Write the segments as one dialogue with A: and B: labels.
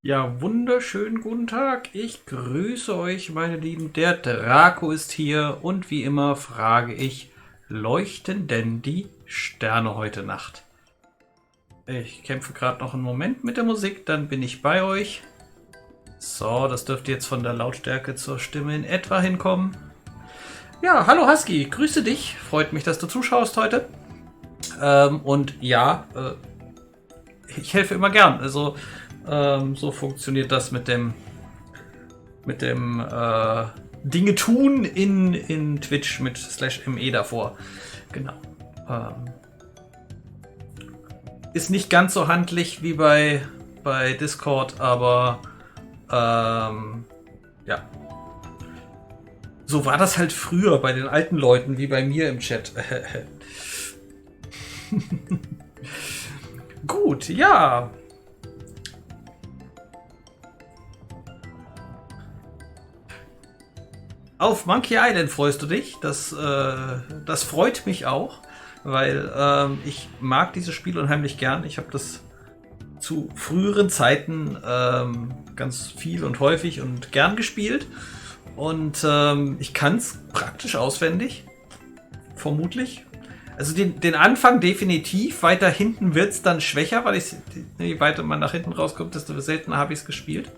A: Ja, wunderschönen guten Tag. Ich grüße euch, meine Lieben. Der Drako ist hier und wie immer frage ich, leuchten denn die Sterne heute Nacht? Ich kämpfe gerade noch einen Moment mit der Musik, dann bin ich bei euch. So, das dürfte jetzt von der Lautstärke zur Stimme in etwa hinkommen. Ja, hallo Husky, grüße dich. Freut mich, dass du zuschaust heute. Und ja, ich helfe immer gern. Also so funktioniert das mit dem Dinge tun in Twitch mit /me davor. Genau. Ähm, ist nicht ganz so handlich wie bei Discord, aber ja. So war das halt früher bei den alten Leuten wie bei mir im Chat. Gut, ja. Auf Monkey Island freust du dich. Das freut mich auch, weil ich mag dieses Spiel unheimlich gern. Ich habe das zu früheren Zeiten ganz viel und häufig und gern gespielt. Und ich kann es praktisch auswendig. Vermutlich. Also den Anfang definitiv. Weiter hinten wird es dann schwächer, weil je weiter man nach hinten rauskommt, desto seltener habe ich es gespielt.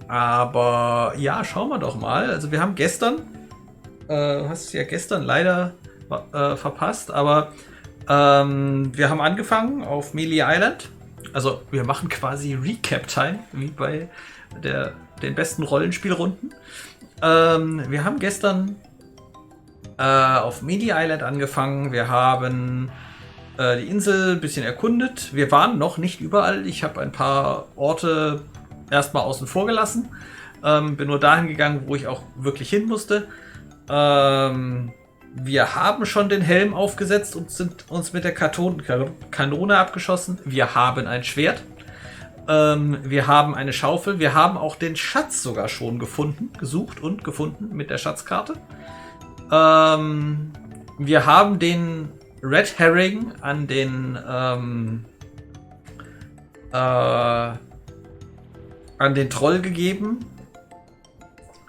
A: Aber ja, schauen wir doch mal. Also wir haben gestern, hast es ja gestern leider verpasst, aber wir haben angefangen auf Monkey Island. Also wir machen quasi Recap-Time, wie bei den besten Rollenspielrunden. Wir haben gestern auf Monkey Island angefangen. Wir haben die Insel ein bisschen erkundet. Wir waren noch nicht überall. Ich habe ein paar Orte erstmal außen vor gelassen. Bin nur dahin gegangen, wo ich auch wirklich hin musste. Wir haben schon den Helm aufgesetzt und sind uns mit der Kanone abgeschossen. Wir haben ein Schwert. Wir haben eine Schaufel. Wir haben auch den Schatz sogar schon gesucht und gefunden mit der Schatzkarte. Wir haben den Red Herring an den Troll gegeben.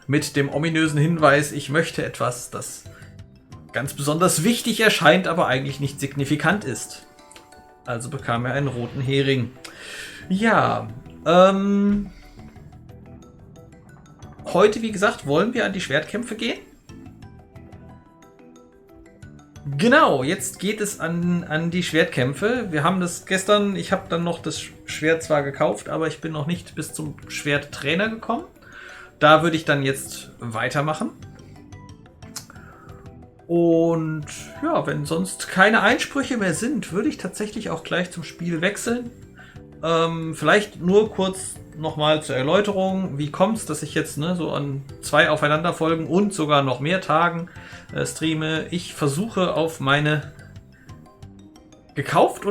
A: Mit dem ominösen Hinweis, ich möchte etwas, das ganz besonders wichtig erscheint, aber eigentlich nicht signifikant ist. Also bekam er einen roten Hering. Ja, heute, wie gesagt, wollen wir an die Schwertkämpfe gehen. Genau, jetzt geht es an die Schwertkämpfe. Wir haben das gestern, ich habe dann noch das Schwert zwar gekauft, aber ich bin noch nicht bis zum Schwerttrainer gekommen. Da würde ich dann jetzt weitermachen. Und ja, wenn sonst keine Einsprüche mehr sind, würde ich tatsächlich auch gleich zum Spiel wechseln. Vielleicht nur kurz nochmal zur Erläuterung. Wie kommt es, dass ich jetzt so an 2 Aufeinanderfolgen und sogar noch mehr Tagen streame? Ich versuche auf meine gekauft,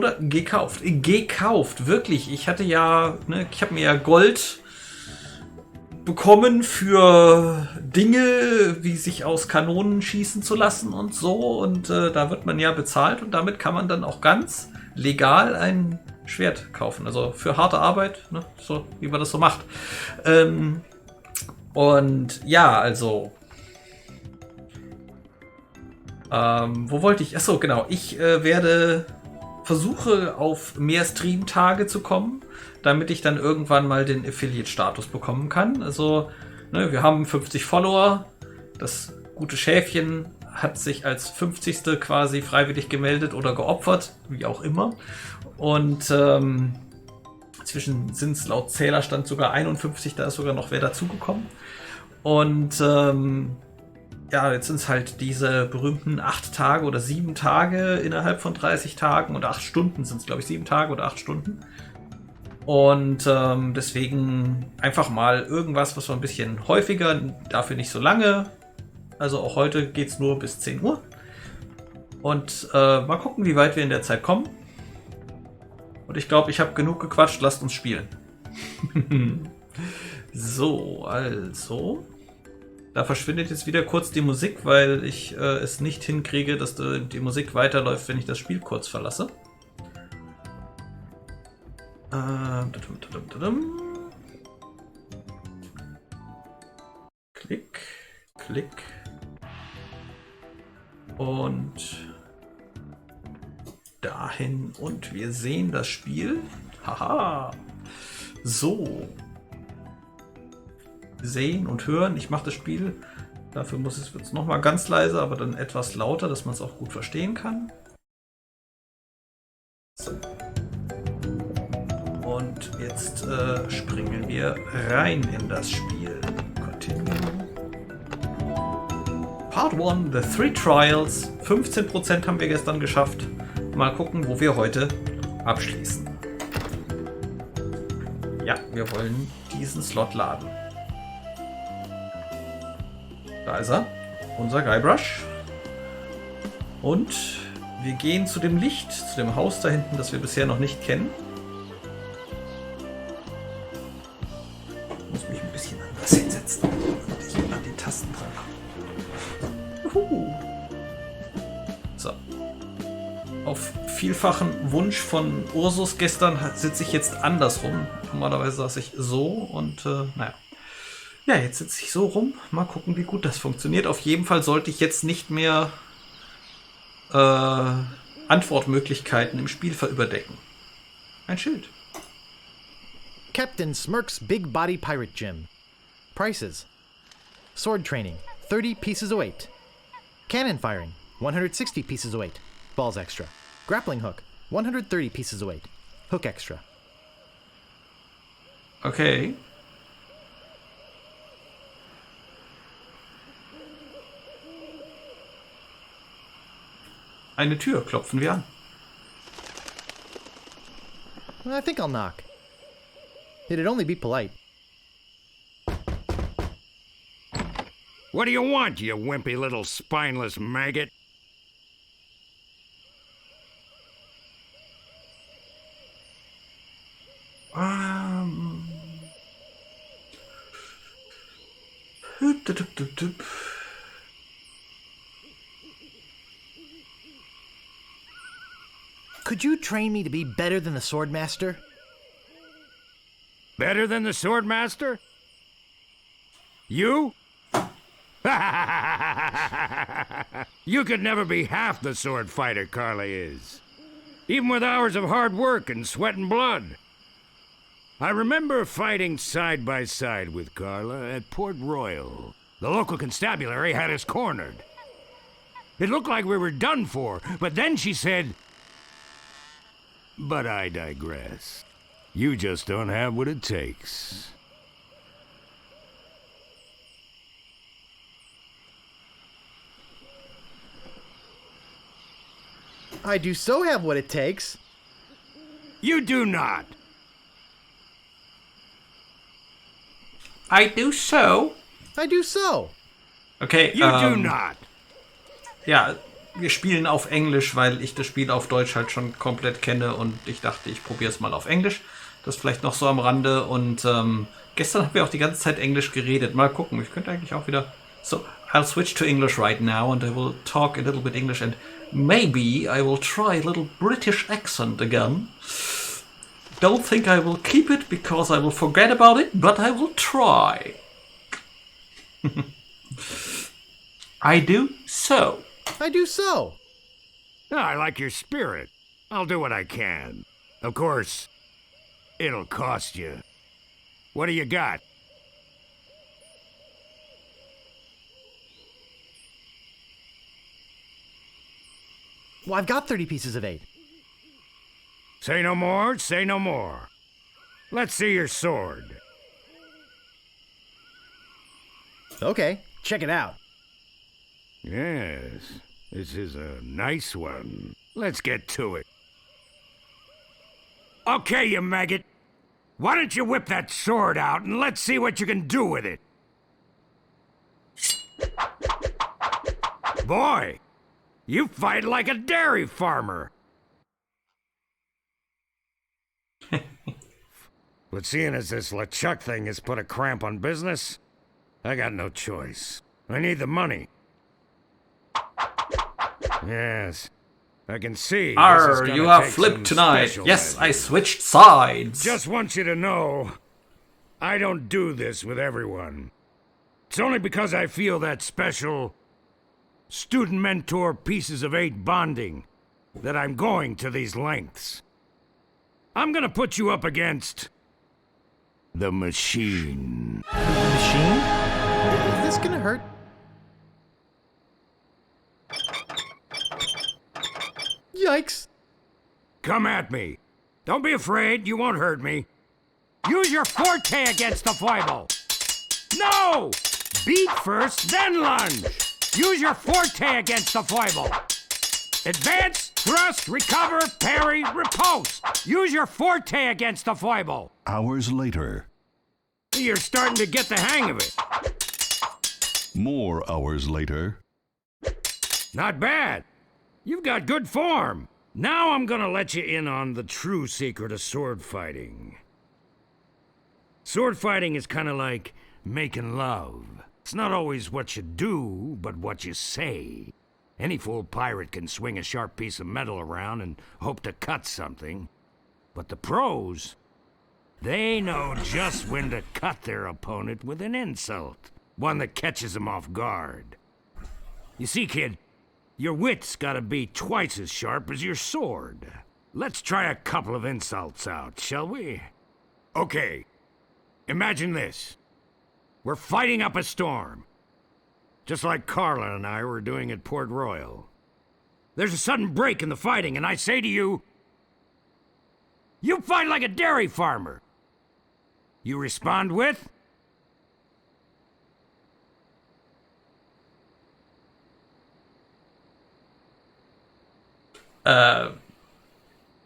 A: wirklich. Ich hatte ja, ich habe mir ja Gold bekommen für Dinge, wie sich aus Kanonen schießen zu lassen und so. Und da wird man ja bezahlt und damit kann man dann auch ganz legal ein Schwert kaufen. Also für harte Arbeit, so wie man das so macht. Und ja, also wo wollte ich? Achso, genau. Ich versuche auf mehr Stream-Tage zu kommen, damit ich dann irgendwann mal den Affiliate-Status bekommen kann. Also, wir haben 50 Follower. Das gute Schäfchen hat sich als 50. quasi freiwillig gemeldet oder geopfert, wie auch immer. Und inzwischen sind es laut Zählerstand sogar 51, da ist sogar noch wer dazugekommen. Und ja, jetzt sind es halt diese berühmten 8 Tage oder 7 Tage innerhalb von 30 Tagen und 8 Stunden sind es, glaube ich, 7 Tage oder 8 Stunden. Und deswegen einfach mal irgendwas, was so ein bisschen häufiger, dafür nicht so lange. Also auch heute geht es nur bis 10 Uhr. Und mal gucken, wie weit wir in der Zeit kommen. Und ich glaube, ich habe genug gequatscht, lasst uns spielen. So, also. Da verschwindet jetzt wieder kurz die Musik, weil ich es nicht hinkriege, dass die Musik weiterläuft, wenn ich das Spiel kurz verlasse. Klick, Klick. Und dahin. Und wir sehen das Spiel. Haha. So. Sehen und hören. Ich mache das Spiel. Dafür wird es noch mal ganz leise, aber dann etwas lauter, dass man es auch gut verstehen kann. So. Und jetzt springen wir rein in das Spiel. Continue. Part 1, The Three Trials. 15% haben wir gestern geschafft. Mal gucken, wo wir heute abschließen. Ja, wir wollen diesen Slot laden. Da ist er, unser Guybrush. Und wir gehen zu dem Licht, zu dem Haus da hinten, das wir bisher noch nicht kennen. Ich muss mich ein bisschen anders hinsetzen, damit ich an die Tasten dran komme. So. Auf vielfachen Wunsch von Ursus gestern sitze ich jetzt andersrum. Normalerweise saß ich so und naja. Ja, jetzt sitze ich so rum. Mal gucken, wie gut das funktioniert. Auf jeden Fall sollte ich jetzt nicht mehr Antwortmöglichkeiten im Spiel überdecken. Ein Schild.
B: Captain Smirk's Big Body Pirate Gym. Prices. Sword training, 30 pieces of weight. Cannon firing, 160 pieces of weight. Balls extra. Grappling hook, 130 pieces of weight. Hook extra.
A: Okay. Eine Tür, klopfen wir an.
B: I think I'll knock. It'd only be polite.
C: What do you want, you wimpy little spineless maggot?
B: Could you train me to be better than the Swordmaster?
C: Better than the Swordmaster? You? You could never be half the sword fighter Carla is. Even with hours of hard work and sweat and blood. I remember fighting side by side with Carla at Port Royal. The local constabulary had us cornered. It looked like we were done for, but then she said... But I digress. You just don't have what it takes.
B: I do so have what it takes.
C: You do not.
A: I do so.
B: I do so.
A: Okay,
C: You do not.
A: Ja, wir spielen auf Englisch, weil ich das Spiel auf Deutsch halt schon komplett kenne und ich dachte, ich probiere es mal auf Englisch. Das vielleicht noch so am Rande und gestern haben wir auch die ganze Zeit Englisch geredet. Mal gucken, ich könnte eigentlich auch wieder... So, I'll switch to English right now and I will talk a little bit English and maybe I will try a little British accent again. Don't think I will keep it because I will forget about it, but I will try. I do so.
B: I do so.
C: I like your spirit. I'll do what I can. Of course, it'll cost you. What do you got?
B: Well, I've got 30 pieces of 8.
C: Say no more, say no more. Let's see your sword.
B: Okay, check it out.
C: Yes, this is a nice one. Let's get to it. Okay, you maggot. Why don't you whip that sword out and let's see what you can do with it? Boy, you fight like a dairy farmer. But seeing as this LeChuck thing has put a cramp on business, I got no choice. I need the money. Yes, I can see. This is
A: Arr,
C: gonna
A: you have
C: take
A: flipped
C: some
A: tonight.
C: special
A: Yes, I
C: measures.
A: switched sides.
C: Just want you to know, I don't do this with everyone. It's only because I feel that special student-mentor pieces of 8 bonding that I'm going to these lengths. I'm gonna put you up against the machine.
B: Machine? Is this gonna hurt? Yikes.
C: Come at me. Don't be afraid, you won't hurt me. Use your forte against the foible. No! Beat first, then lunge. Use your forte against the foible. Advance, thrust, recover, parry, riposte. Use your forte against the foible.
D: Hours later.
C: You're starting to get the hang of it.
D: More hours later.
C: Not bad. You've got good form. Now I'm gonna let you in on the true secret of sword fighting. Sword fighting is kind of like making love. It's not always what you do, but what you say. Any fool pirate can swing a sharp piece of metal around and hope to cut something. But the pros, they know just when to cut their opponent with an insult. One that catches them off guard. You see, kid, your wit's gotta be twice as sharp as your sword. Let's try a couple of insults out, shall we? Okay, imagine this. We're fighting up a storm. Just like Carla and I were doing at Port Royal. There's a sudden break in the fighting, and I say to you, you fight like a dairy farmer. You respond with,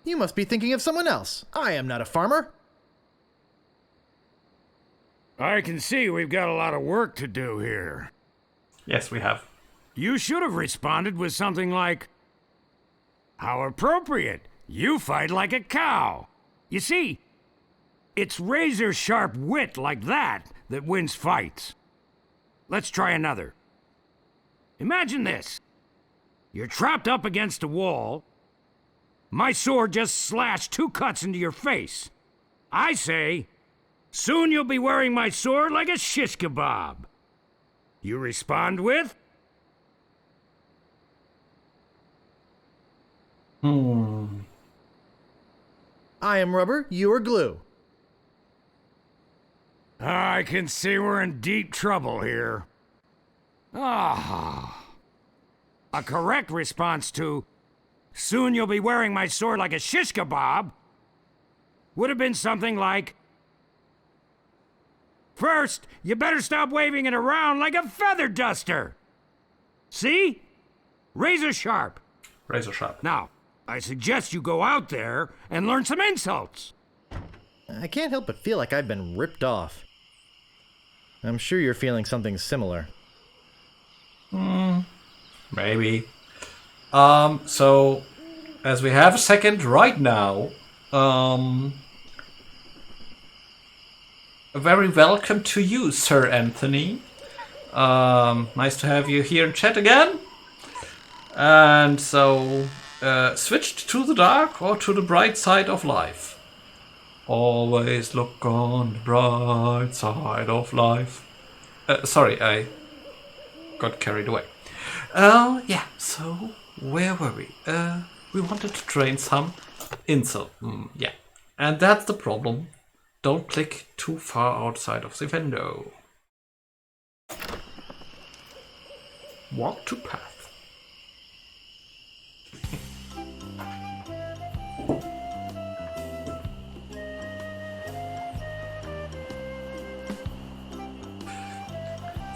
B: You must be thinking of someone else. I am not a farmer.
C: I can see we've got a lot of work to do here.
A: Yes, we have.
C: You should have responded with something like, how appropriate. You fight like a cow. You see, it's razor-sharp wit like that that wins fights. Let's try another. Imagine this. You're trapped up against a wall. My sword just slashed 2 cuts into your face. I say, soon you'll be wearing my sword like a shish kebab. You respond with,
B: I am rubber, you are glue.
C: I can see we're in deep trouble here. Ah. A correct response to, soon you'll be wearing my sword like a shish kebab, would have been something like, first, you better stop waving it around like a feather duster. See? Razor sharp.
A: Razor sharp.
C: Now, I suggest you go out there and learn some insults.
B: I can't help but feel like I've been ripped off. I'm sure you're feeling something similar.
A: Maybe. So, as we have a second right now, a very welcome to you, Sir Anthony. Nice to have you here in chat again. And so, switched to the dark or to the bright side of life. Always look on the bright side of life. Sorry, I got carried away. Oh, yeah, so where were we? We wanted to train some insult. Yeah, and that's the problem. Don't click too far outside of the window. Walk to path.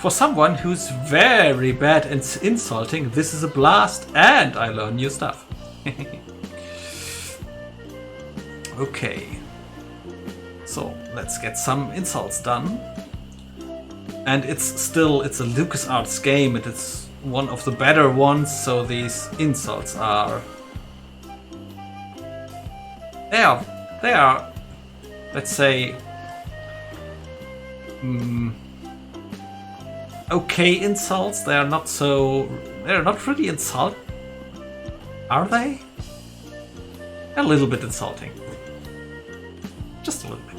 A: For someone who's very bad at insulting, this is a blast and I learn new stuff. Okay. So, let's get some insults done. And it's a LucasArts game and it's one of the better ones, so these insults are... They are, let's say... okay insults. They're not really insult. Are they? A little bit insulting. Just a little bit.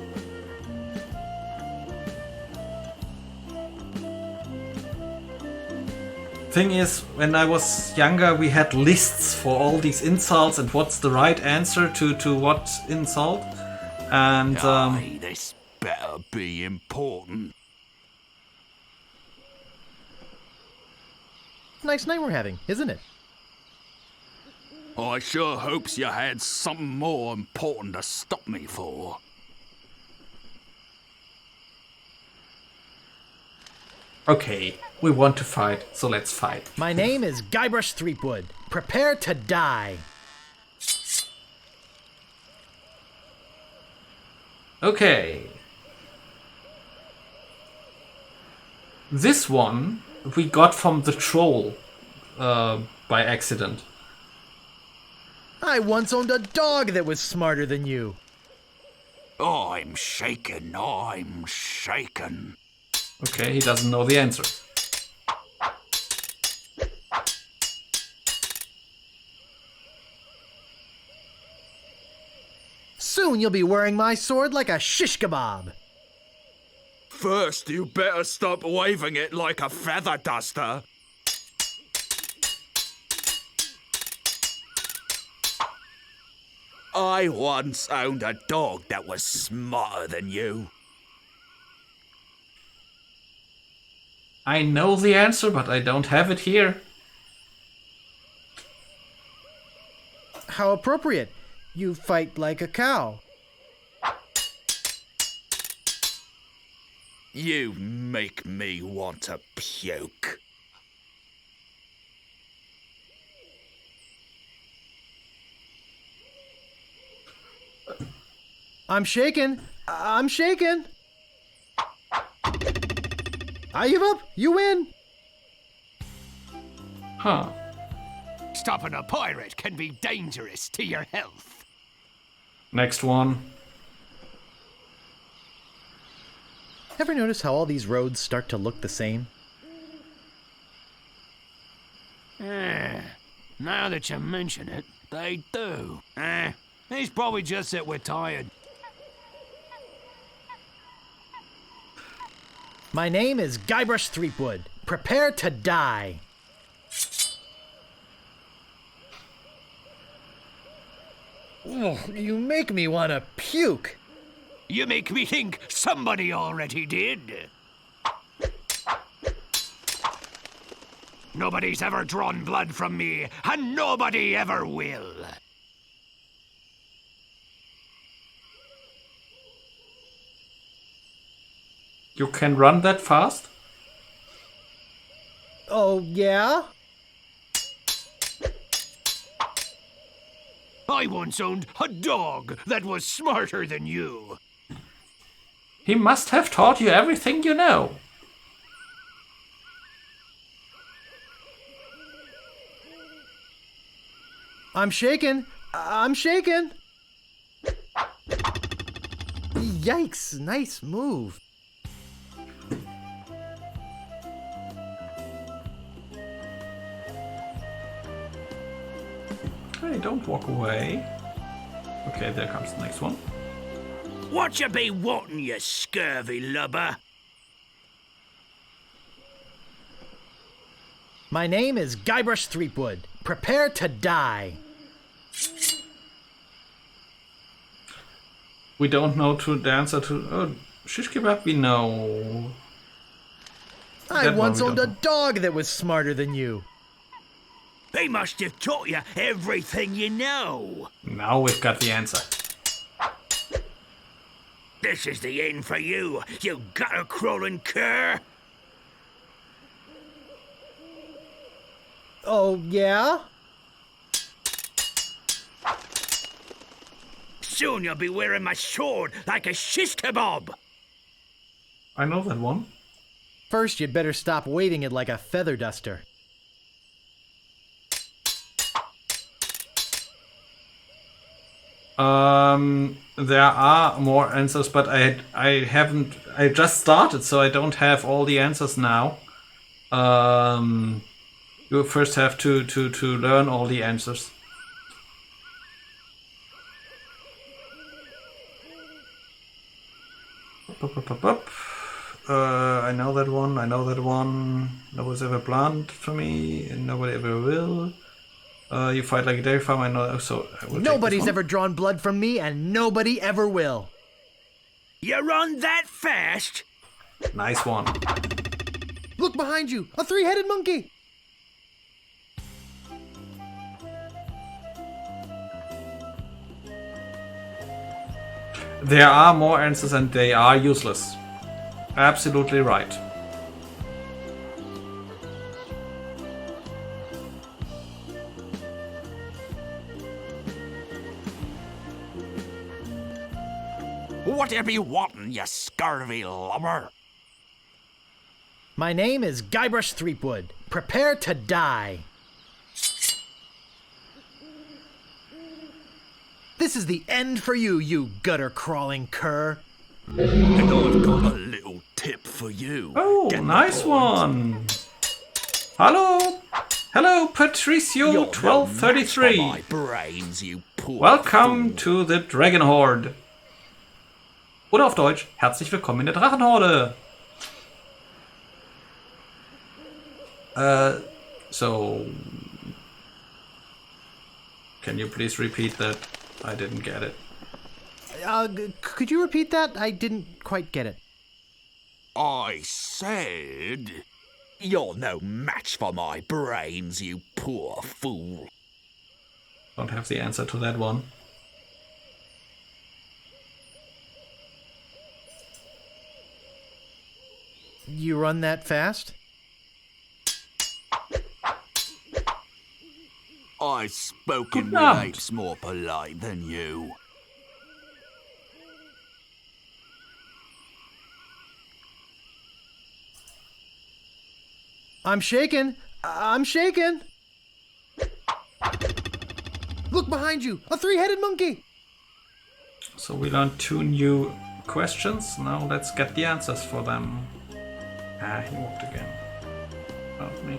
A: Thing is, when I was younger, we had lists for all these insults and what's the right answer to what insult. And
E: Aye, this better be important.
B: Nice night we're having, isn't it?
E: I sure hopes you had something more important to stop me for.
A: okay, we want to fight, so let's fight.
B: My name is Guybrush Threepwood. Prepare to die.
A: Okay. This one we got from the troll by accident.
B: I once owned a dog that was smarter than you.
E: I'm shaken, I'm shaken.
A: Okay, he doesn't know the answer.
B: Soon you'll be wearing my sword like a shish kebab.
E: First, you better stop waving it like a feather duster. I once owned a dog that was smarter than you.
A: I know the answer, but I don't have it here.
B: How appropriate. You fight like a cow.
E: You make me want to puke.
B: I'm shaken. I'm shaken. I give up. You win.
A: Huh.
F: Stopping a pirate can be dangerous to your health.
A: Next one.
B: Ever notice how all these roads start to look the same?
F: Now that you mention it, they do. He's probably just that we're tired.
B: My name is Guybrush Threepwood. Prepare to die. Oh, you make me want to puke.
F: You make me think somebody already did. Nobody's ever drawn blood from me, and nobody ever will.
A: You can run that fast?
B: Oh, yeah?
F: I once owned a dog that was smarter than you.
A: He must have taught you everything you know.
B: I'm shaken. I'm shaken. Yikes, nice move.
A: Hey, don't walk away. Okay, there comes the next one.
E: What you be wanting, you scurvy lubber?
B: My name is Guybrush Threepwood. Prepare to die.
A: We don't know the answer to... Oh, shish kebab we know.
B: I
A: That one
B: once
A: we
B: owned a
A: don't know.
B: dog that was smarter than you.
E: They must have taught you everything you know.
A: Now we've got the answer.
E: This is the end for you, you gutter-crawling cur.
B: Oh, yeah?
E: Soon you'll be wearing my sword like a shish kebab.
A: I know that one.
B: First, you'd better stop waving it like a feather duster.
A: There are more answers, but I haven't. I just started, so I don't have all the answers now. You first have to learn all the answers. I know that one. I know that one. Nobody's ever planted for me, and nobody ever will. You fight like a dairy farm. I know. So I will
B: Nobody's ever drawn blood from me, and nobody ever will.
C: You run that fast?
A: Nice one.
B: Look behind you, a three-headed monkey.
A: There are more answers, and they are useless. Absolutely right.
E: Whatever you wantin', you scurvy lumber?
B: My name is Guybrush Threepwood. Prepare to die. This is the end for you, you gutter-crawling cur.
E: And I've got a little tip for you.
A: Oh,
E: Get the
A: nice
E: point?
A: one. Hello. Hello, Patricio
E: You're no match for
A: 1233.
E: my brains, you poor
A: Welcome to
E: fool.
A: the Dragon Horde. Oder auf Deutsch, herzlich willkommen in der Drachenhorde. So... Can you please repeat that? I didn't get it.
B: Could you repeat that? I didn't quite get it.
E: I said... You're no match for my brains, you poor fool.
A: Don't have the answer to that one.
B: You run that fast?
E: I've spoken
A: Good
E: with
A: night.
E: apes more polite than you.
B: I'm shaken. I'm shaken. Look behind you, a three-headed monkey.
A: So we learned 2 new questions. Now let's get the answers for them. Ah, he walked again. Help me.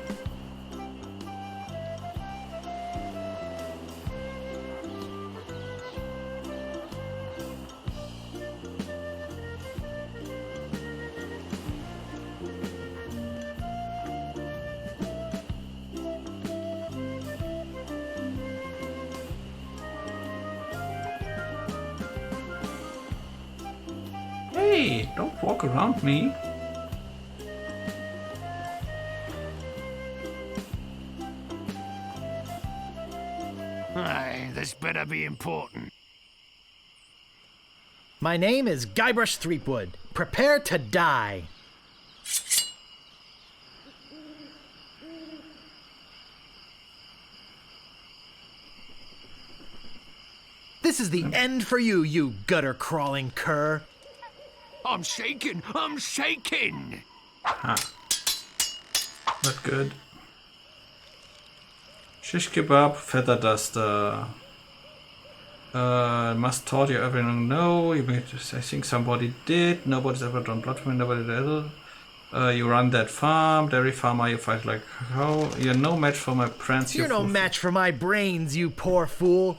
A: Hey, don't walk around me.
F: Aye, this better be important.
B: My name is Guybrush Threepwood. Prepare to die. This is the end for you, you gutter-crawling cur.
F: I'm shaking! I'm shaking!
A: Not good. Shish kebab, feather duster. Must taught you everything. No, you made. I think somebody did. Nobody's ever drawn blood from me. Nobody did. You run that farm, dairy farmer. You fight like how? You're no match for my pranks.
B: You're no match for my brains, you poor fool.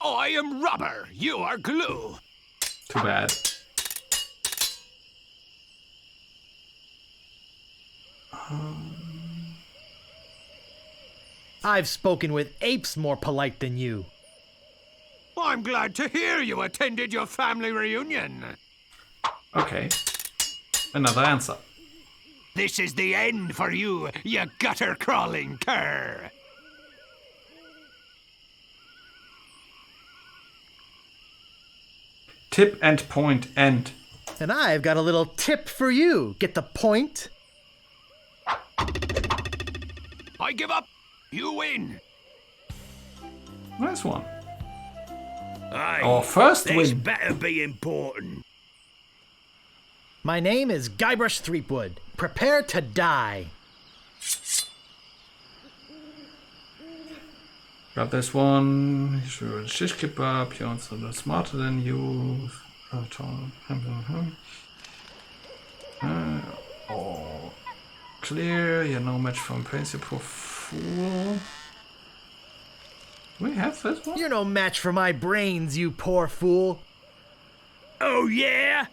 F: I am rubber! You are glue!
A: Too bad.
B: I've spoken with apes more polite than you.
F: I'm glad to hear you attended your family reunion.
A: Okay. Another answer.
F: This is the end for you, you gutter-crawling cur!
A: Tip and point and.
B: And I've got a little tip for you. Get the point?
F: I give up! You win!
A: Nice one.
C: Aye,
A: Our first
C: this
A: win.
C: better be important.
B: My name is Guybrush Threepwood. Prepare to die.
A: Got this one. Shish kebab. You're also smarter than you. Oh, clear. You're no match for principal fool. We have this one.
B: You're no match for my brains, you poor fool.
C: Oh, yeah?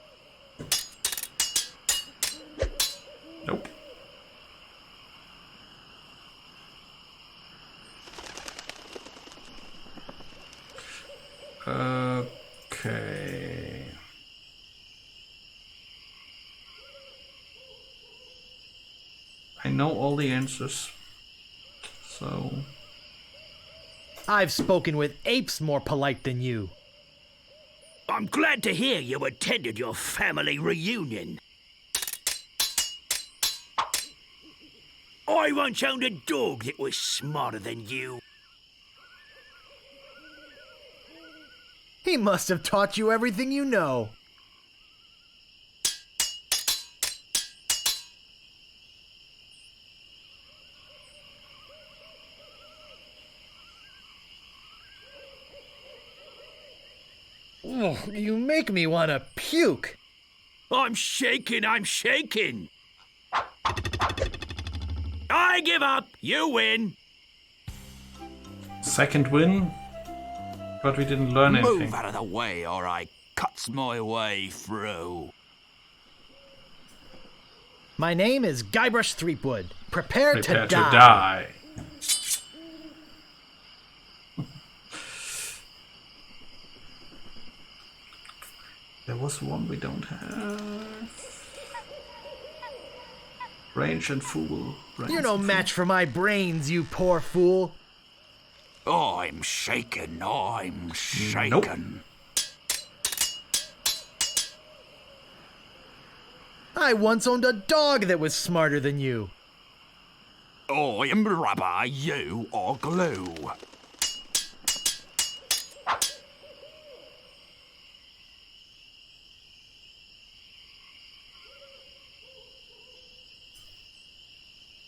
A: know all the answers. So...
B: I've spoken with apes more polite than you.
G: I'm glad to hear you attended your family reunion. I once owned a dog that was smarter than you.
B: He must have taught you everything you know. Oh, you make me want to puke.
G: I'm shaking, I'm shaking. I give up. You win.
A: Second win, but we didn't learn anything.
E: Move out of the way or I cuts my way through.
B: My name is Guybrush Threepwood. Prepare to
A: Prepare to
B: die.
A: die. There was one we don't have. Range and fool.
B: You're no match for my brains, you poor fool.
E: I'm shaking, I'm shaking.
B: I once owned a dog that was smarter than you.
E: I am rubber, you are glue.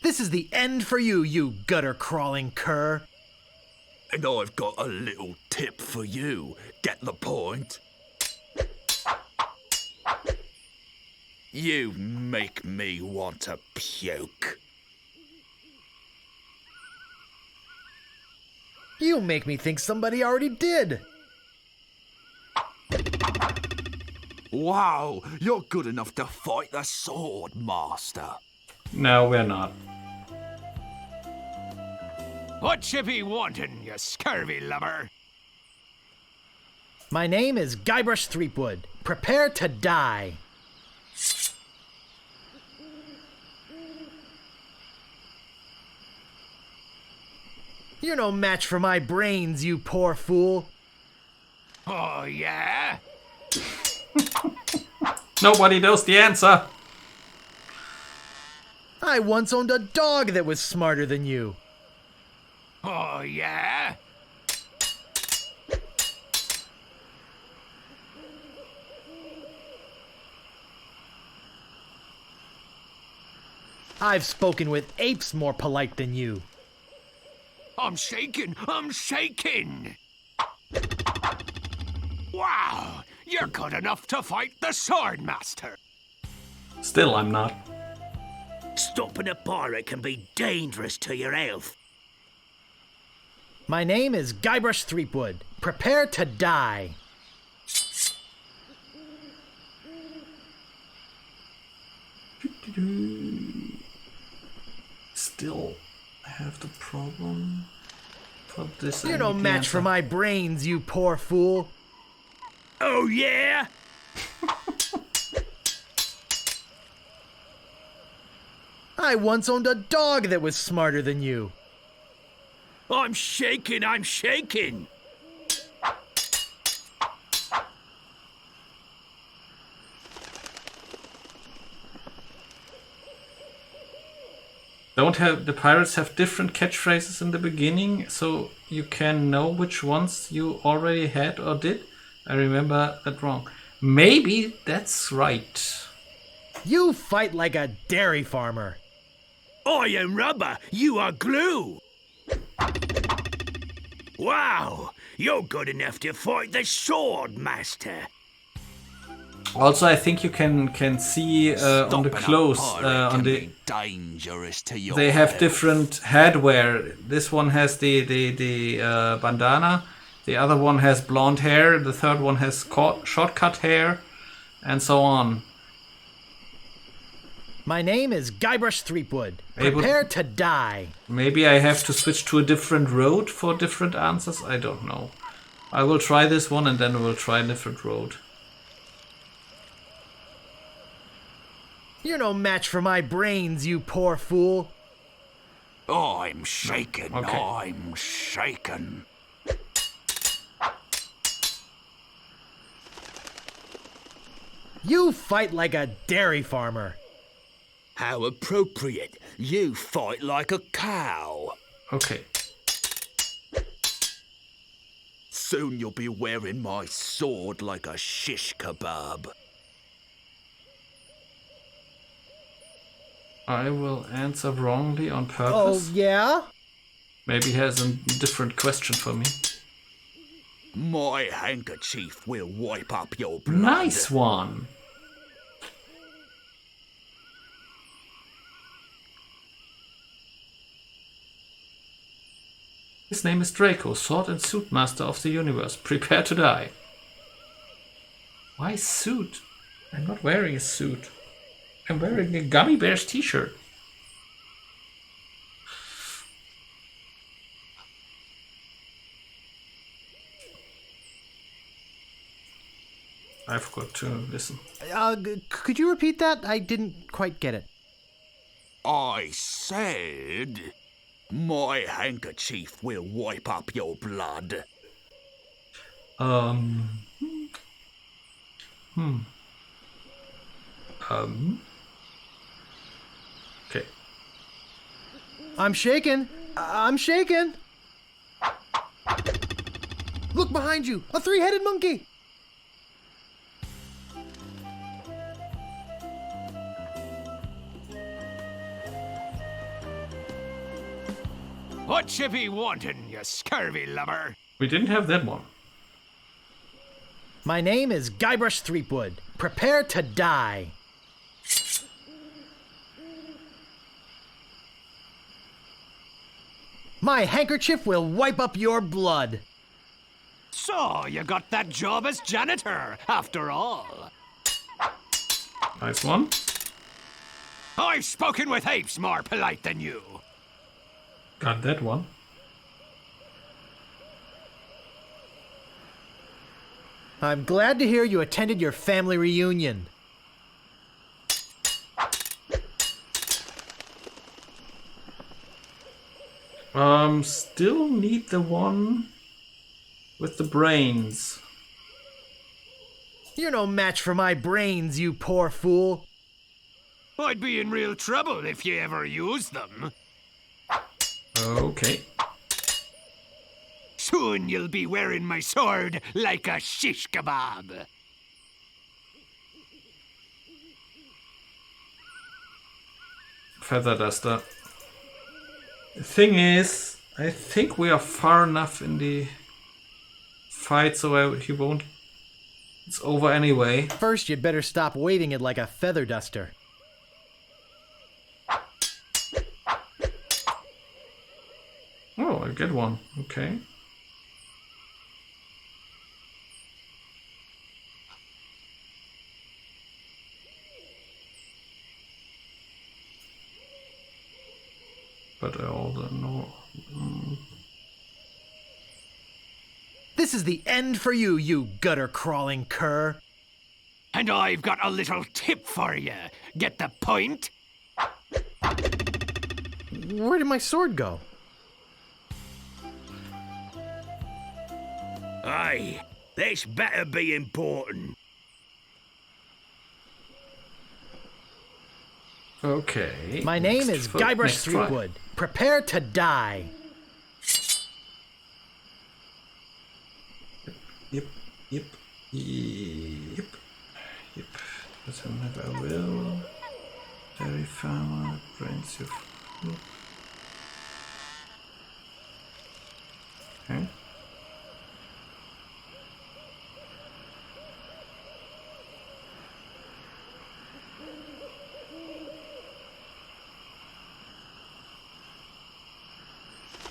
B: This is the end for you, you gutter-crawling cur.
E: And I've got a little tip for you. Get the point? You make me want to puke.
B: You make me think somebody already did.
E: Wow, you're good enough to fight the sword master.
A: No, we're not.
F: What you be wanting, you scurvy lubber?
B: My name is Guybrush Threepwood. Prepare to die. You're no match for my brains, you poor fool.
F: Oh, yeah?
A: Nobody knows the answer.
B: I once owned a dog that was smarter than you.
F: Oh, yeah?
B: I've spoken with apes more polite than you.
F: I'm shaking, I'm shaking! Wow, you're good enough to fight the sword master.
A: Still, I'm not.
G: Stopping a pirate can be dangerous to your health.
B: My name is Guybrush Threepwood. Prepare to die.
A: Still have the problem. Put this.
B: You're no match for my brains, you poor fool.
G: Oh, yeah?
B: I once owned a dog that was smarter than you.
G: I'm shaking, I'm shaking.
A: Don't have the pirates have different catchphrases in the beginning, so you can know which ones you already had or did? I remember that wrong. Maybe that's right.
B: You fight like a dairy farmer.
G: I am rubber, you are glue. Wow, you're good enough to fight the sword master.
A: Also, I think you can see on the clothes on the
E: dangerous to your
A: they have
E: health.
A: different headwear. This one has the bandana. The other one has blonde hair. The third one has shortcut hair, and so on.
B: My name is Guybrush Threepwood. Prepare to die.
A: Maybe I have to switch to a different road for different answers. I don't know. I will try this one and then we'll try a different road.
B: You're no match for my brains, you poor fool.
G: I'm shaken.
A: Okay.
G: I'm shaken.
B: You fight like a dairy farmer.
G: How appropriate. You fight like a cow.
A: Okay.
E: Soon you'll be wearing my sword like a shish kebab.
A: I will answer wrongly on
B: Oh,
A: purpose.
B: yeah?
A: Maybe he has a different question for me.
E: My handkerchief will wipe up your blood.
A: Nice one. His name is Drako, sword and suit master of the universe. Prepare to die. Why suit? I'm not wearing a suit. I'm wearing a Gummy Bears t-shirt. I forgot to listen.
B: Could you repeat that? I didn't quite get it.
E: I said, my handkerchief will wipe up your blood.
A: Okay.
B: I'm shaken. I'm shaken. Look behind you. A three-headed monkey.
F: What you be wanting, you scurvy lubber?
A: We didn't have that one.
B: My name is Guybrush Threepwood. Prepare to die. My handkerchief will wipe up your blood.
F: So, you got that job as janitor, after all.
A: Nice one.
F: I've spoken with apes more polite than you.
A: Got that one.
B: I'm glad to hear you attended your family reunion.
A: Still need the one with the brains.
B: You're no match for my brains, you poor fool.
F: I'd be in real trouble if you ever used them.
A: Okay.
F: Soon you'll be wearing my sword like a shish kebab.
A: Feather duster. The thing is, I think we are far enough in the fight so he won't. It's over anyway.
B: First, you'd better stop waving it like a feather duster.
A: Oh, I get one. Okay. But I also know.
B: This is the end for you, you gutter-crawling cur.
F: And I've got a little tip for you. Get the point?
B: Where did my sword go?
G: Aye, this better be important.
A: Okay.
B: My name is Guybrush Threepwood. Prepare to die.
A: Yep. Yep. Yep. Yep. But I never will. Dairy farmer, brains you. Okay.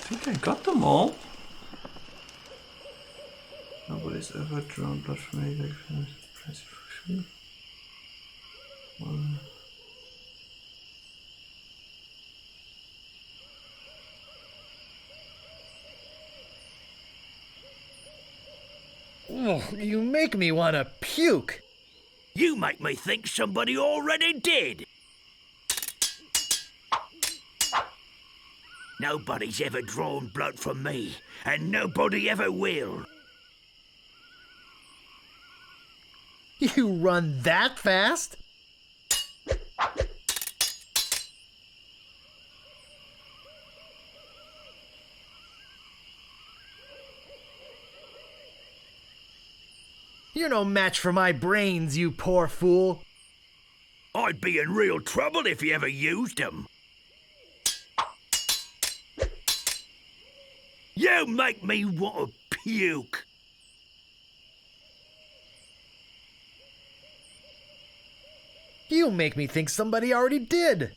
A: I think I got them all. Nobody's ever drawn blood from me like this. For sure. One.
B: Oh, you make me want to puke.
G: You make me think somebody already did. Nobody's ever drawn blood from me, and nobody ever will.
B: You run that fast? You're no match for my brains, you poor fool.
G: I'd be in real trouble if you ever used them. You make me want to puke.
B: You make me think somebody already did.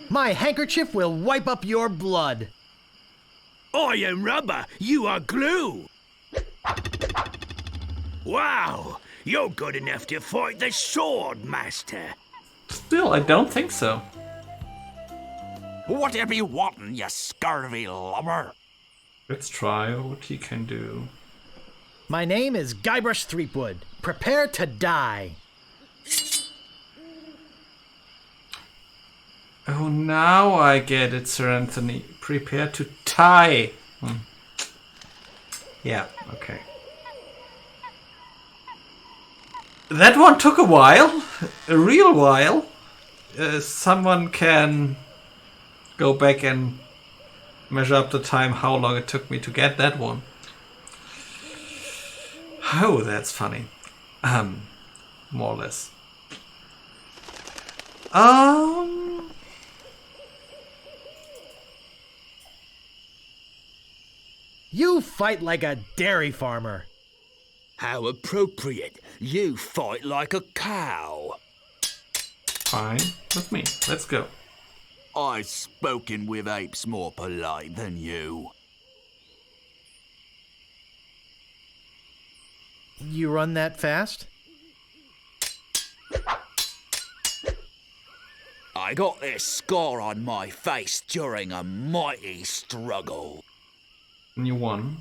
B: My handkerchief will wipe up your blood.
G: I am rubber, you are glue. Wow, you're good enough to fight the sword, master.
A: Still, I don't think so.
E: Whatever you want, you scurvy lubber.
A: Let's try what he can do.
B: My name is Guybrush Threepwood. Prepare to die.
A: Oh, now I get it, Sir Anthony. Prepare to tie. Yeah, okay. That one took a while. A real while. Someone can go back and measure up the time how long it took me to get that one. Oh, that's funny. More or less.
B: You fight like a dairy farmer.
G: How appropriate. You fight like a cow.
A: Fine with me. Let's go.
E: I've spoken with apes more polite than you.
B: You run that fast?
G: I got this scar on my face during a mighty struggle.
A: And you won.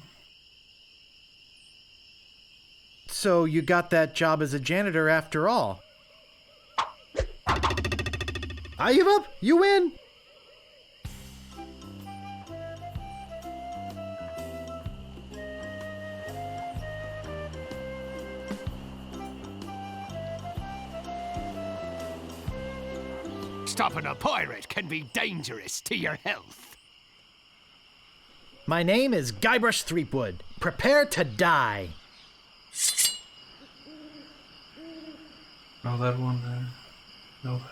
B: So you got that job as a janitor after all. I give up. You win.
F: Stopping a pirate can be dangerous to your health.
B: My name is Guybrush Threepwood. Prepare to die.
A: No, that one there. No, that one.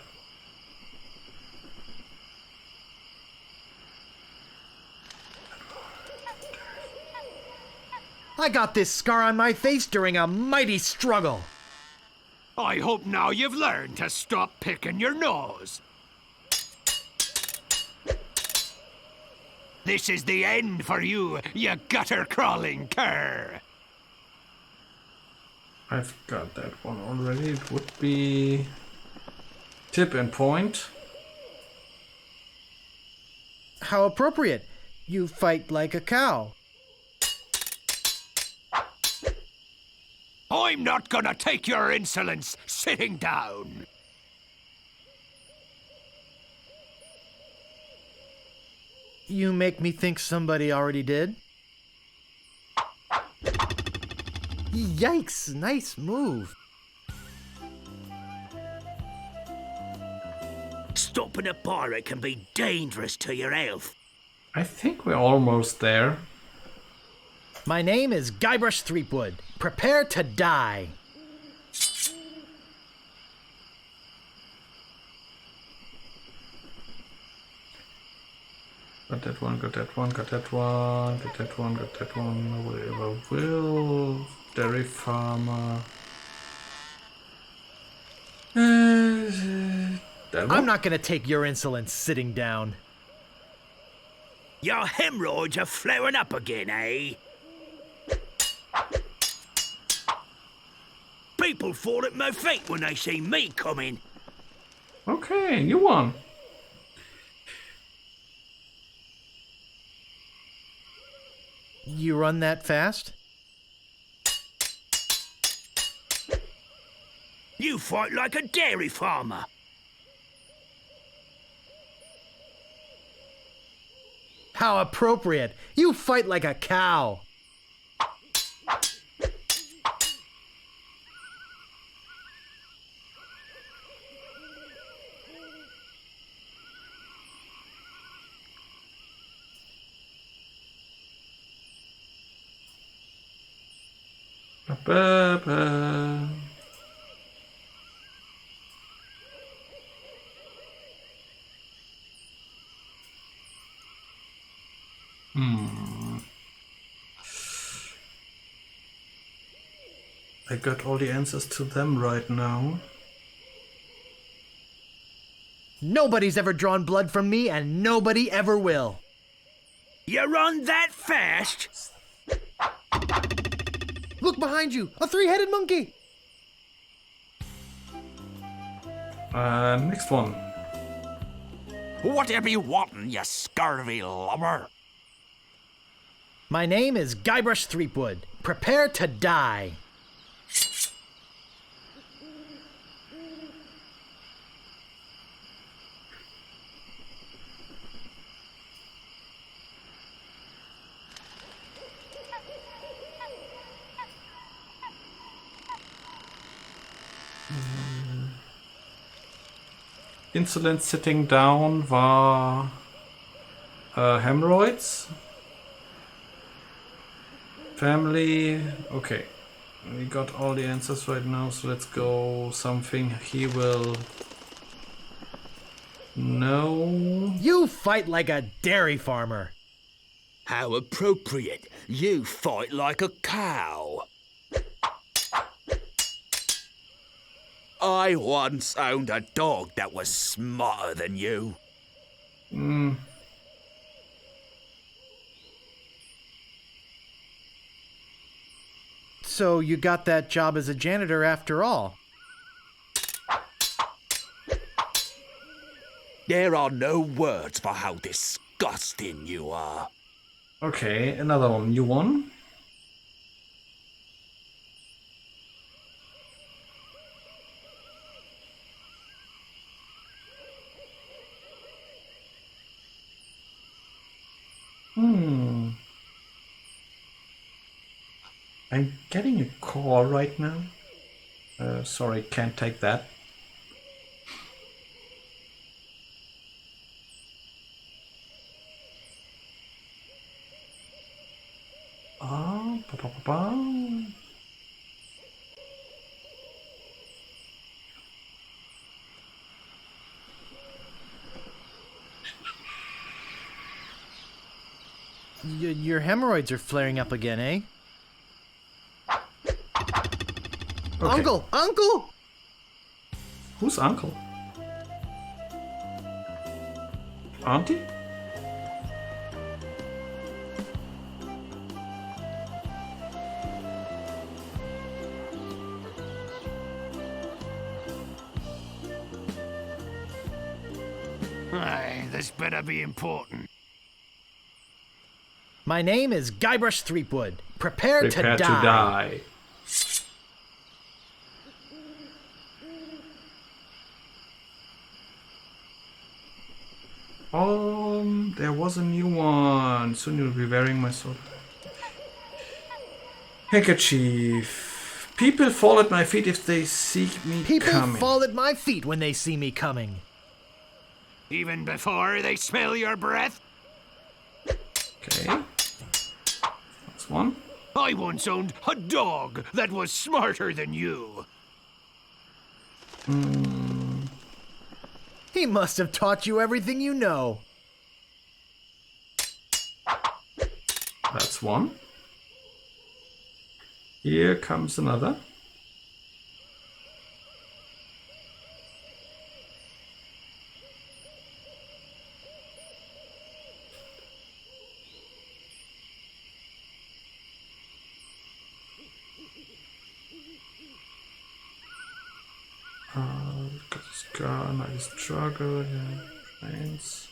B: I got this scar on my face during a mighty struggle.
F: I hope now you've learned to stop picking your nose. This is the end for you, you gutter-crawling cur.
A: I've got that one already. It would be tip and point.
B: How appropriate. You fight like a cow.
F: I'm not gonna take your insolence sitting down.
B: You make me think somebody already did. Yikes, nice move.
G: Stopping a pirate can be dangerous to your health.
A: I think we're almost there.
B: My name is Guybrush Threepwood. Prepare to die.
A: Got that one, got that one, got that one, got that one, got that one. Whatever will. Dairy farmer. That one?
B: I'm not gonna take your insolence sitting down.
G: Your hemorrhoids are flaring up again, eh? People fall at my feet when they see me coming.
A: Okay, you won.
B: You run that fast?
C: You fight like a dairy farmer.
B: How appropriate. You fight like a cow.
A: Ba-ba. I got all the answers to them right now.
B: Nobody's ever drawn blood from me, and nobody ever will.
C: You run that fast?
B: Look behind you! A three-headed monkey!
A: Next one.
G: Whatever you wantin', you scurvy lumber?
B: My name is Guybrush Threepwood. Prepare to die.
A: Insolent sitting down war hemorrhoids. Family. Okay. We got all the answers right now, so let's go something he will know.
B: You fight like a dairy farmer.
G: How appropriate. You fight like a cow. I once owned a dog that was smarter than you.
B: So you got that job as a janitor after all.
G: There are no words for how disgusting you are.
A: Okay, another one. You won. I'm getting a call right now. Sorry, can't take that. Ba-ba-ba-ba.
B: Your hemorrhoids are flaring up again, eh?
A: Okay.
B: Uncle! Uncle!
A: Who's uncle? Auntie?
F: Aye, this better be important.
B: My name is Guybrush Threepwood. Prepare
A: Prepare
B: to
A: to
B: die.
A: die. There was a new one. Soon you'll be wearing my sword. Handkerchief. People fall at my feet if they see me
B: People
A: coming.
B: fall at my feet when they see me coming.
F: Even before they smell your breath?
A: Okay. That's one.
F: I once owned a dog that was smarter than you.
B: He must have taught you everything you know.
A: That's one. Here comes another. Nice struggle. Yeah, trains.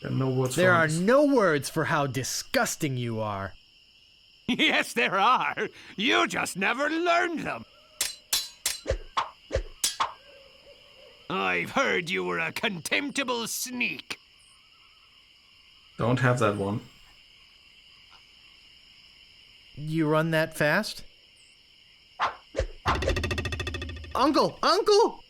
A: There are no words.
B: There
A: for
B: are
A: this.
B: no words for how disgusting you are.
F: Yes, there are. You just never learned them. I've heard you were a contemptible sneak.
A: Don't have that one.
B: You run that fast? Uncle! Uncle!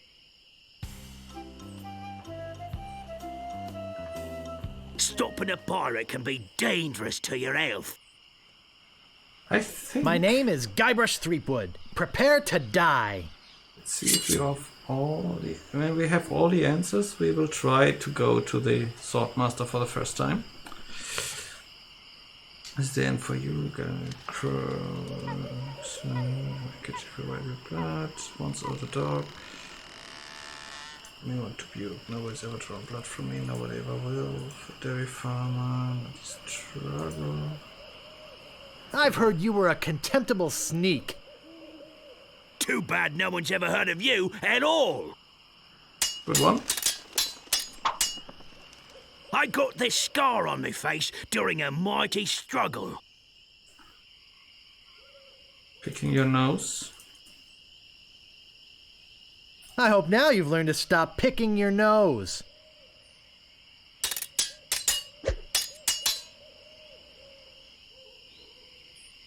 G: Stopping a pirate can be dangerous to your health.
A: I think...
B: My name is Guybrush Threepwood. Prepare to die.
A: Let's see if we have all the... When we have all the answers, we will try to go to the Swordmaster for the first time. Is the end for you? Get you right with blood. Once over the dog. Me want to puke. Nobody's ever drawn blood from me. Nobody ever will. For dairy farmer. Struggle.
B: I've heard you were a contemptible sneak.
G: Too bad no one's ever heard of you at all.
A: Good one.
G: I got this scar on my face during a mighty struggle.
A: Picking your nose.
B: I hope now you've learned to stop picking your nose.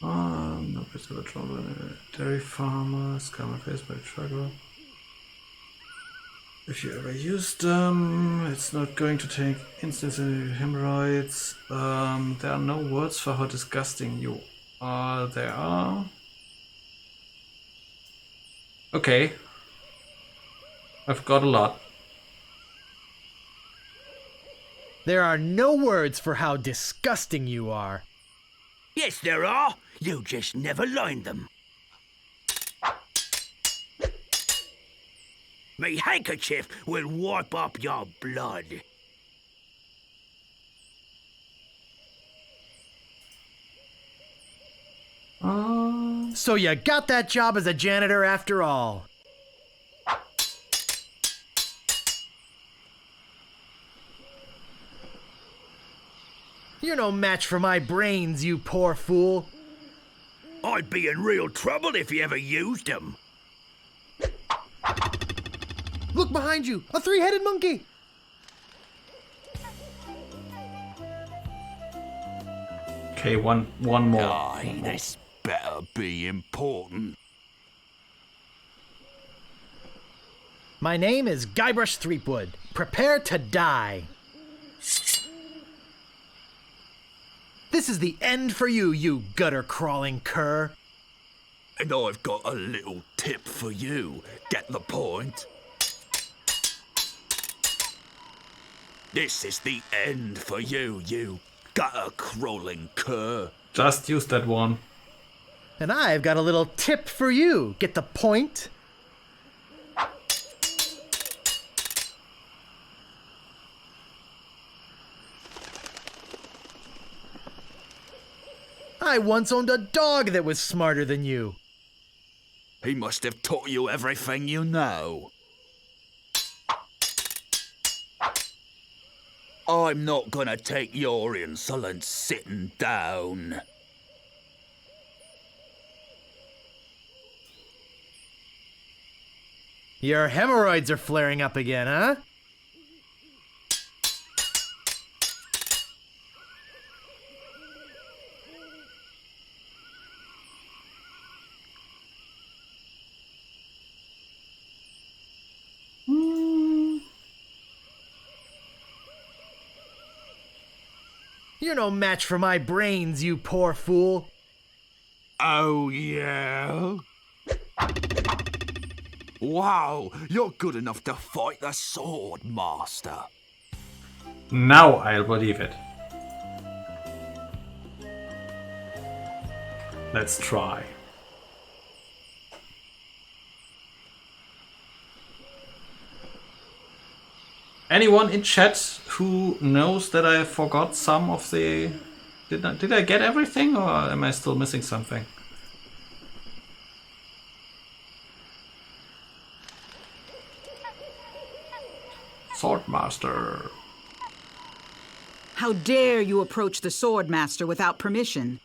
A: No place ever trouble in a dairy farmer. Scar my face by struggle. If you ever use them, it's not going to take instance hemorrhoids. There are no words for how disgusting you are. There are. Okay. I've got a lot.
B: There are no words for how disgusting you are.
G: Yes, there are. You just never learned them. Me handkerchief will wipe up your blood.
B: So you got that job as a janitor after all. You're no match for my brains, you poor fool.
G: I'd be in real trouble if you ever used them.
B: Look behind you, a three-headed monkey.
A: Okay, one more.
G: Aye, this better be important.
B: My name is Guybrush Threepwood. Prepare to die. This is the end for you, you gutter-crawling cur.
G: And I've got a little tip for you. Get the point? This is the end for you, you gutter-crawling cur.
A: Just use that one.
B: And I've got a little tip for you. Get the point? I once owned a dog that was smarter than you.
G: He must have taught you everything you know. I'm not gonna take your insolence sitting down.
B: Your hemorrhoids are flaring up again, huh? You're no match for my brains, you poor fool.
G: Oh, yeah? Wow, you're good enough to fight the sword master.
A: Now I'll believe it. Let's try. Anyone in chat who knows that I forgot some of the... Did I get everything, or am I still missing something? Swordmaster.
H: How dare you approach the Swordmaster without permission?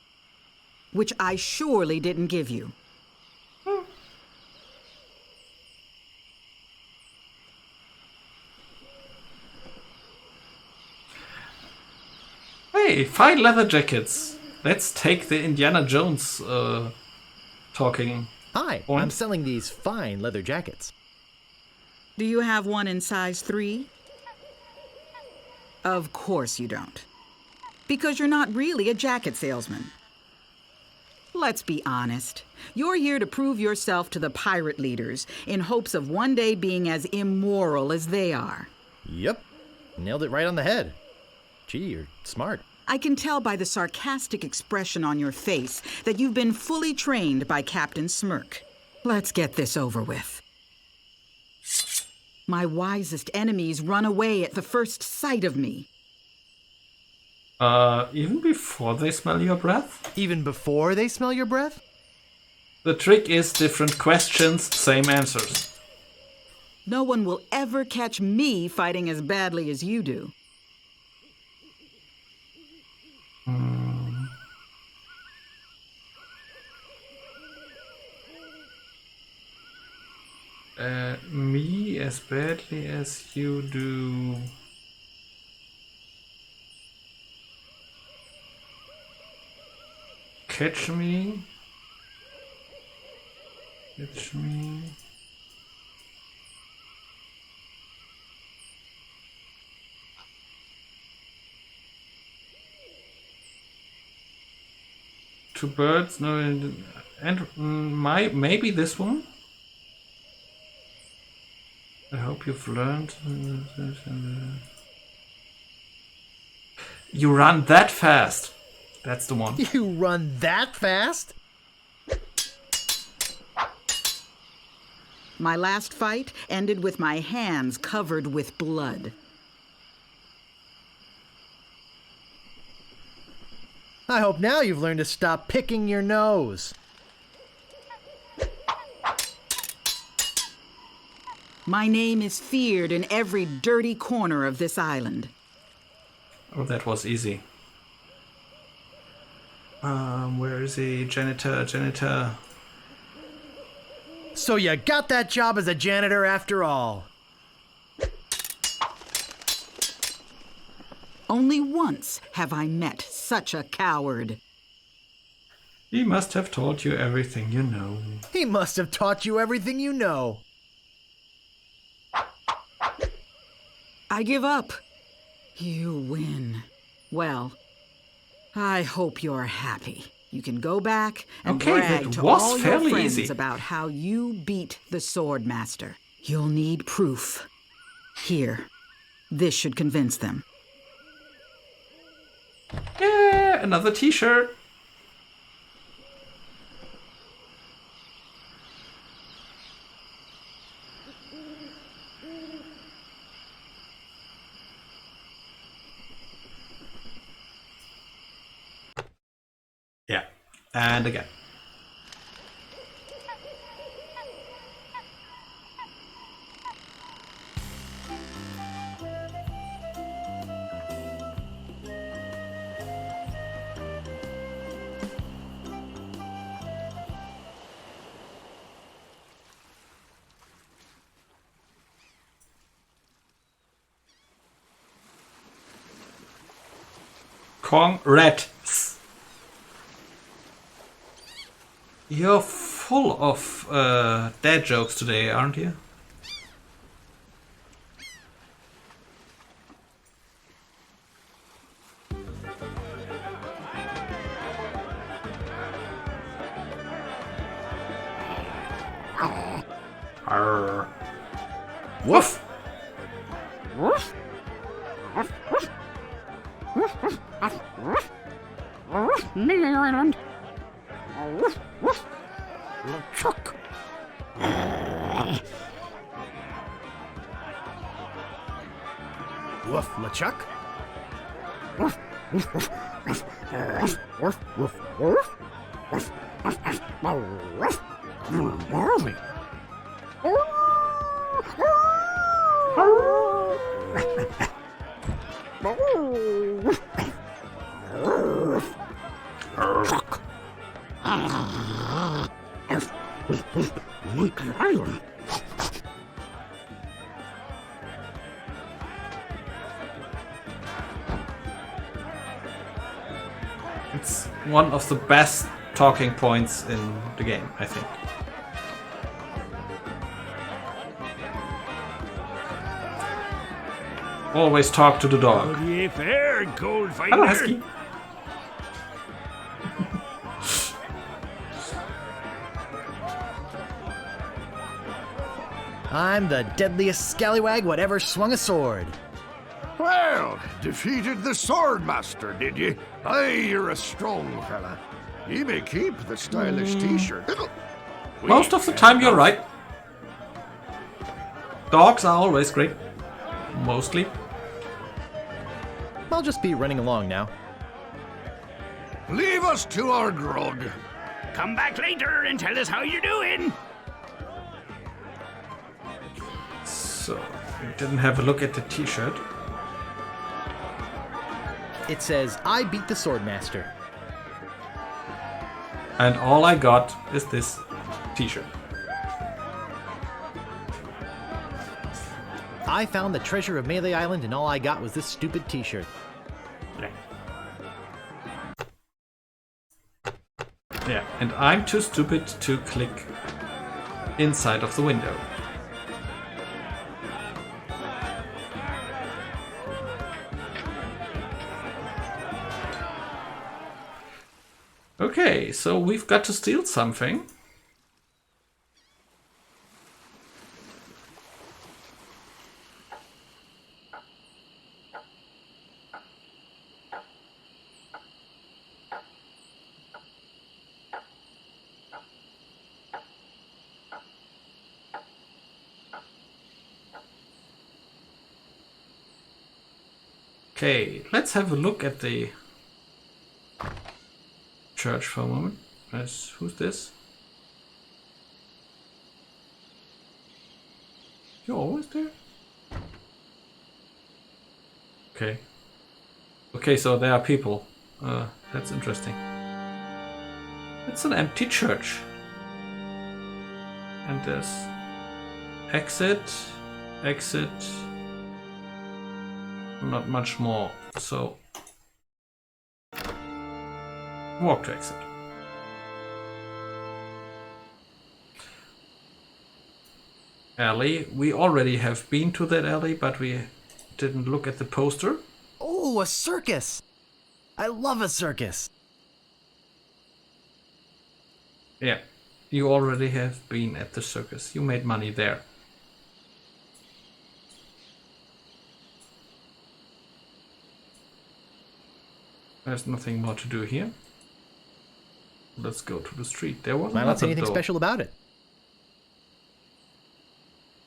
H: Which I surely didn't give you.
A: Okay, fine leather jackets. Let's take the Indiana Jones talking.
B: Hi,
A: point.
B: I'm selling these fine leather jackets.
H: Do you have one in size 3? Of course you don't. Because you're not really a jacket salesman. Let's be honest. You're here to prove yourself to the pirate leaders in hopes of one day being as immoral as they are.
B: Yep, nailed it right on the head. Gee, you're smart.
H: I can tell by the sarcastic expression on your face that you've been fully trained by Captain Smirk. Let's get this over with. My wisest enemies run away at the first sight of me.
A: Even before they smell your breath?
B: Even before they smell your breath?
A: The trick is different questions, same answers.
H: No one will ever catch me fighting as badly as you do. Me as badly as you do. Catch me. Catch me. Two birds, no, and maybe this one. I hope you've learned. You run that fast. That's the one.
B: You run that fast?
H: My last fight ended with my hands covered with blood.
B: I hope now you've learned to stop picking your nose.
H: My name is feared in every dirty corner of this island.
A: Oh, that was easy. Where is he? Janitor.
B: So you got that job as a janitor after all.
H: Only once have I met such a coward.
A: He must have taught you everything you know.
B: He must have taught you everything you know.
H: I give up. You win. Well, I hope you're happy. You can go back and brag
A: that
H: to
A: was
H: all your
A: fairly
H: friends
A: easy.
H: about how you beat the Swordmaster. You'll need proof. Here, this should convince them.
A: Yeah, another t-shirt. Yeah, and again. Congrats. You're full of dad jokes today, aren't you? Arr. Woof!
I: Island. Chuck.
B: Woof, LeChuck.
I: Monkey Island.
A: one of the best talking points in the game, I think. Always talk to the dog.
C: How do you fare, cold fighter?
A: Hello, Husky.
B: I'm the deadliest scallywag whatever swung a sword.
J: Well, defeated the Swordmaster, did you? Aye, you're a strong fella. You may keep the stylish t-shirt.
A: Most of the time you're right. Dogs are always great. Mostly.
B: I'll just be running along now.
J: Leave us to our grog.
C: Come back later and tell us how you're doing.
A: So, we didn't have a look at the t-shirt.
B: It says, I beat the Swordmaster.
A: And all I got is this t-shirt.
B: I found the treasure of Melee Island and all I got was this stupid t-shirt.
A: Yeah, and I'm too stupid to click inside of the window. Okay, so we've got to steal something. Okay, let's have a look at the church for a moment. Who's this? You're always there? Okay. Okay, so there are people. That's interesting. It's an empty church. And there's exit, exit. Not much more, so walk to exit. Alley. We already have been to that alley, but we didn't look at the poster.
B: Oh, a circus! I love a circus!
A: Yeah, you already have been at the circus. You made money there. There's nothing more to do here. Let's go to the street. There was
B: I don't see anything
A: door.
B: special about it.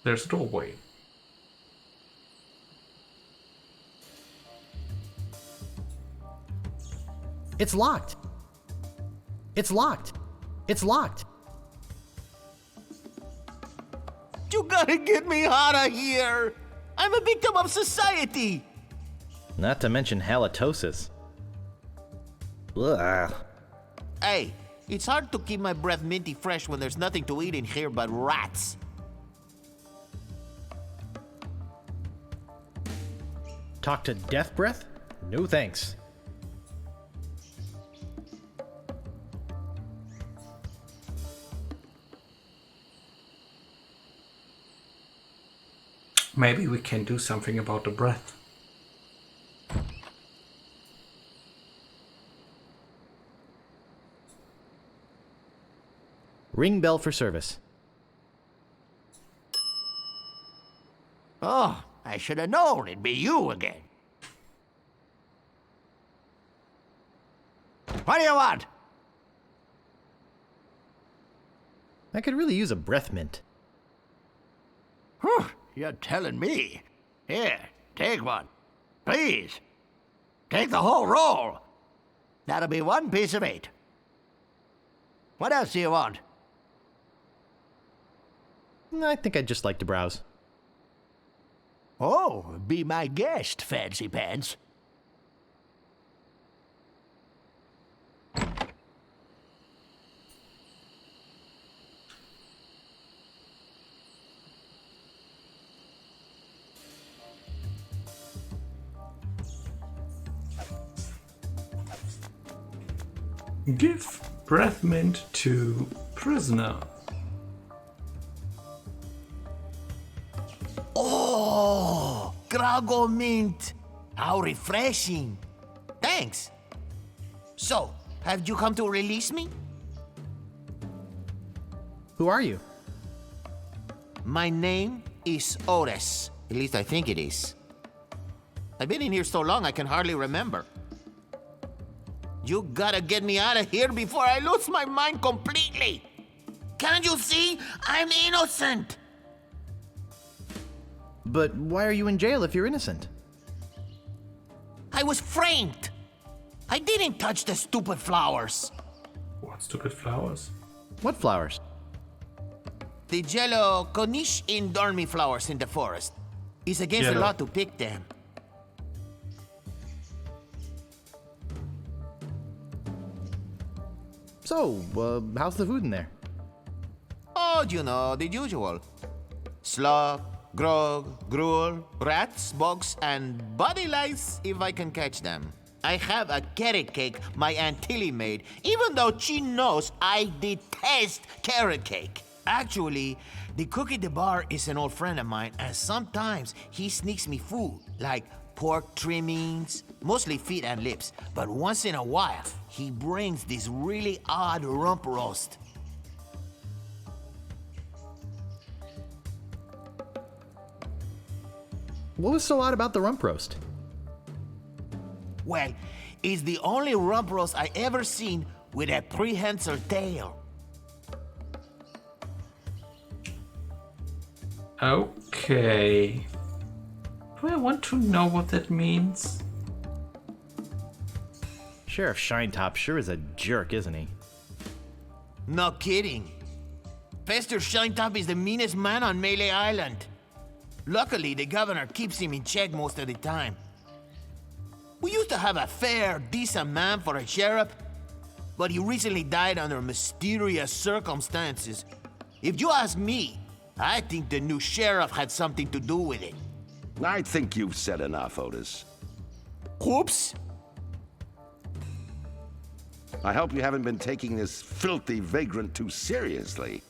A: There's a doorway.
B: It's locked. It's locked. It's locked.
K: You gotta get me out of here! I'm a victim of society!
B: Not to mention halitosis. Ugh.
K: Hey, it's hard to keep my breath minty fresh when there's nothing to eat in here but rats.
B: Talk to Death Breath? No thanks.
A: Maybe we can do something about the breath.
B: Ring bell for service.
K: Oh, I should have known it'd be you again. What do you want?
B: I could really use a breath mint.
K: Whew, you're telling me. Here, take one. Please. Take the whole roll. That'll be 1 piece of 8. What else do you want?
B: I think I'd just like to browse.
K: Oh, be my guest, Fancy Pants.
A: Give breath mint to prisoner.
K: Oh, Drago mint. How refreshing. Thanks. So, have you come to release me?
B: Who are you?
K: My name is Otis. At least I think it is. I've been in here so long I can hardly remember. You gotta get me out of here before I lose my mind completely. Can't you see? I'm innocent.
B: But why are you in jail if you're innocent?
K: I was framed. I didn't touch the stupid flowers.
A: What stupid flowers?
B: What flowers?
K: The yellow Konish in dormy flowers in the forest. It's against the
A: Yellow.
K: law to pick them.
B: So, how's the food in there?
K: Oh, you know, the usual. Slop, grog, gruel, rats, bugs, and body lice if I can catch them. I have a carrot cake my Aunt Tilly made, even though she knows I detest carrot cake. Actually, the cook at the bar is an old friend of mine, and sometimes he sneaks me food, like pork trimmings, mostly feet and lips. But once in a while, he brings this really odd rump roast.
B: What was so odd about the rump roast?
K: Well, it's the only rump roast I ever seen with a prehensile tail.
A: Okay. Do I want to know what that means?
B: Sheriff Shinetop sure is a jerk, isn't he?
K: No kidding. Fester Shinetop is the meanest man on Melee Island. Luckily, the governor keeps him in check most of the time. We used to have a fair, decent man for a sheriff, but he recently died under mysterious circumstances. If you ask me, I think the new sheriff had something to do with it.
J: I think you've said enough, Otis.
K: Oops.
J: I hope you haven't been taking this filthy vagrant too seriously.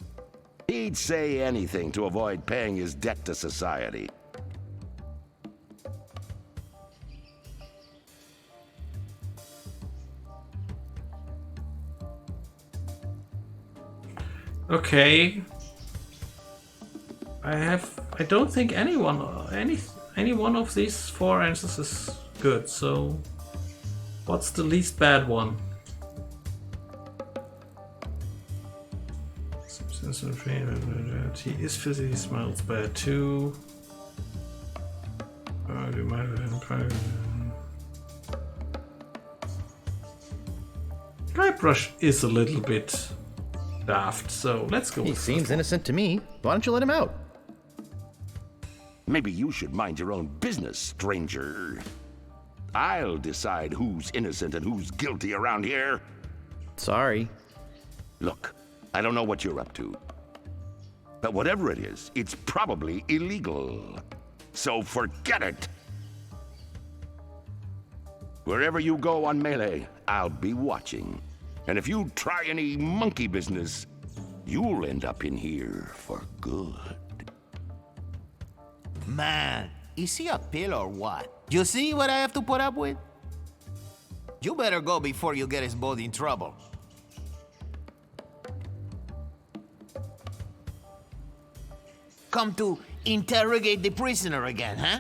J: He'd say anything to avoid paying his debt to society.
A: Okay. I don't think any one of these four answers is good, so what's the least bad one? He is physically smells bad too. Guybrush is a little bit daft, so let's go.
B: He seems innocent to me. Why don't you let him out?
J: Maybe you should mind your own business, stranger. I'll decide who's innocent and who's guilty around here.
B: Sorry.
J: Look, I don't know what you're up to. But whatever it is, it's probably illegal. So forget it. Wherever you go on Melee, I'll be watching. And if you try any monkey business, you'll end up in here for good.
K: Man, is he a pill or what? You see what I have to put up with? You better go before you get us both in trouble. Come to interrogate the prisoner again, huh?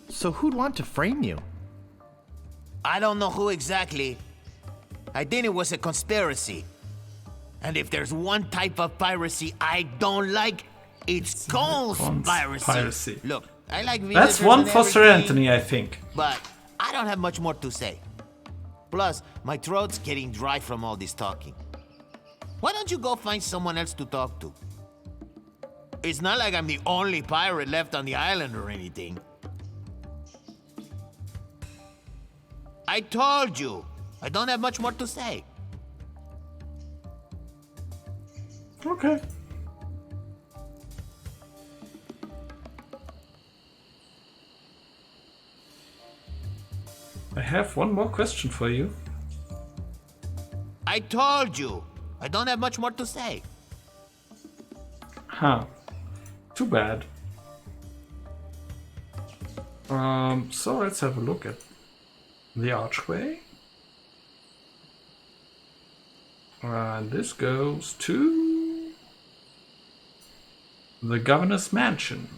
B: So who'd want to frame you?
K: I don't know who exactly. I think it was a conspiracy. And if there's one type of piracy I don't like, it's conspiracy. Look, I like visitors.
A: That's one
K: and
A: for Sir
K: everything,
A: Anthony, I think.
K: But I don't have much more to say. Plus, my throat's getting dry from all this talking. Why don't you go find someone else to talk to? It's not like I'm the only pirate left on the island or anything. I told you, I don't have much more to say.
A: Okay. I have one more question for you.
K: I told you. I don't have much more to say.
A: Huh. Too bad. So let's have a look at the archway. And this goes to the governor's mansion.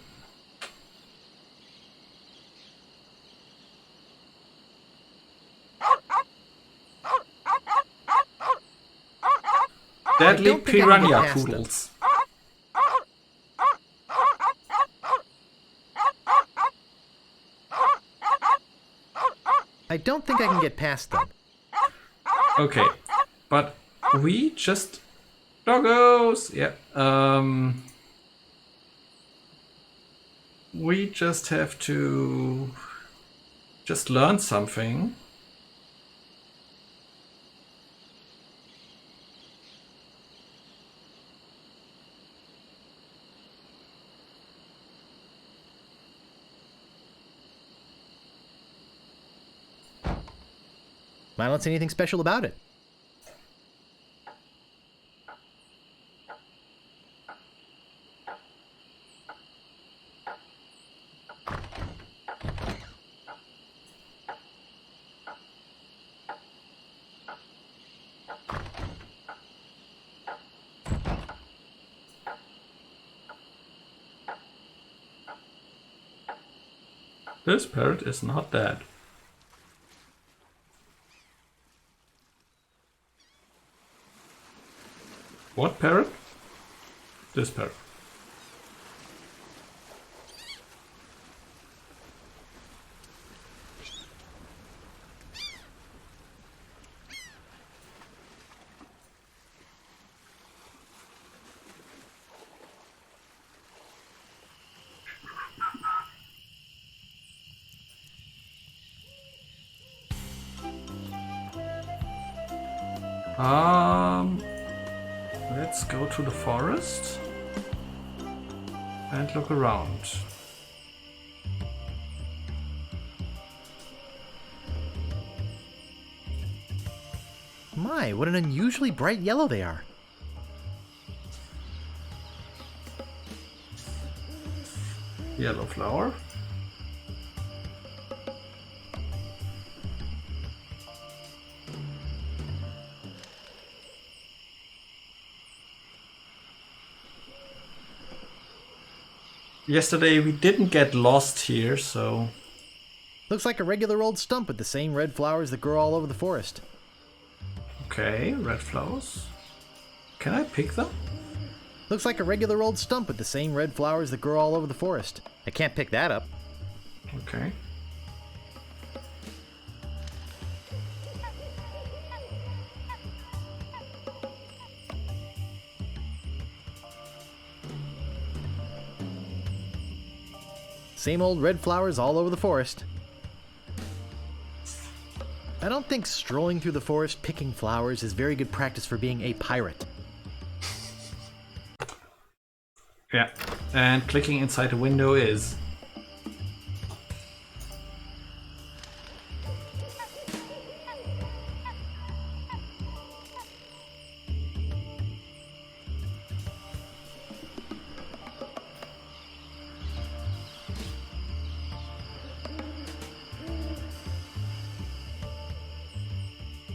A: Deadly piranha poodles.
B: I don't think I can get past them.
A: Okay, but we just... Doggos! Yeah, we just have to... just learn something.
B: I don't see anything special about it.
A: This parrot is not dead. What parrot? This parrot. Let's go to the forest and look around.
B: My, what an unusually bright yellow they are.
A: Yellow flower. Yesterday we didn't get lost here, so...
B: Looks like a regular old stump with the same red flowers that grow all over the forest.
A: Okay, red flowers. Can I pick them?
B: Looks like a regular old stump with the same red flowers that grow all over the forest. I can't pick that up.
A: Okay.
B: Same old red flowers all over the forest. I don't think strolling through the forest picking flowers is very good practice for being a pirate.
A: Yeah, and clicking inside the window is...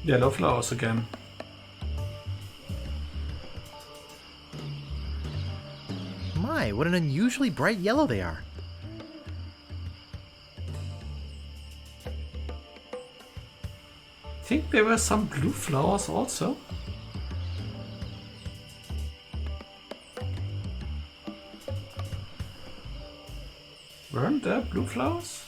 A: yellow flowers again.
B: My, what an unusually bright yellow they are.
A: I think there were some blue flowers also. Weren't there blue flowers?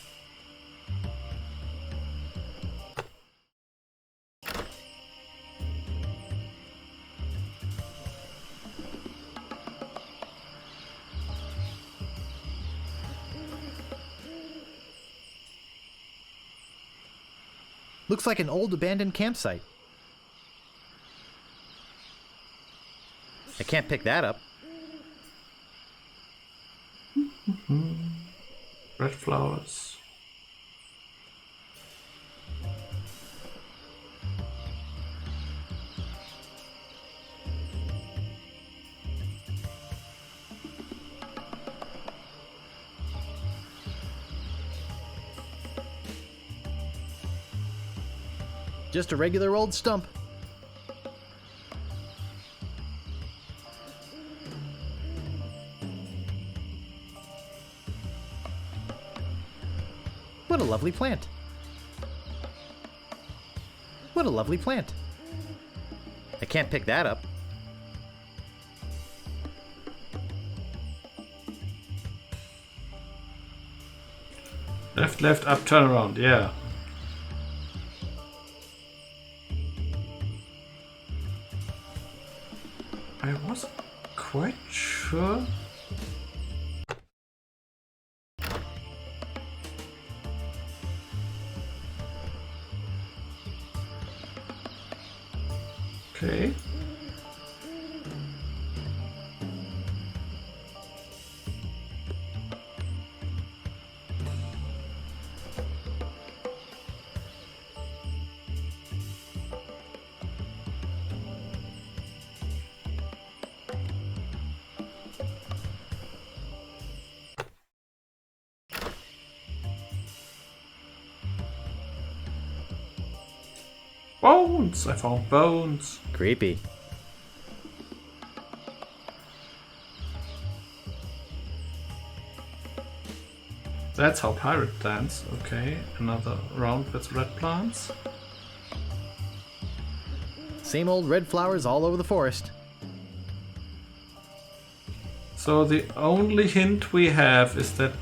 B: Looks like an old abandoned campsite. I can't pick that up.
A: Red flowers.
B: Just a regular old stump. What a lovely plant. What a lovely plant. I can't pick that up.
A: Left, left, up, turn around, yeah. I wasn't quite sure. Okay. Bones! I found bones.
B: Creepy.
A: That's how pirate dance. Okay, another round with red plants.
B: Same old red flowers all over the forest.
A: So the only hint we have is that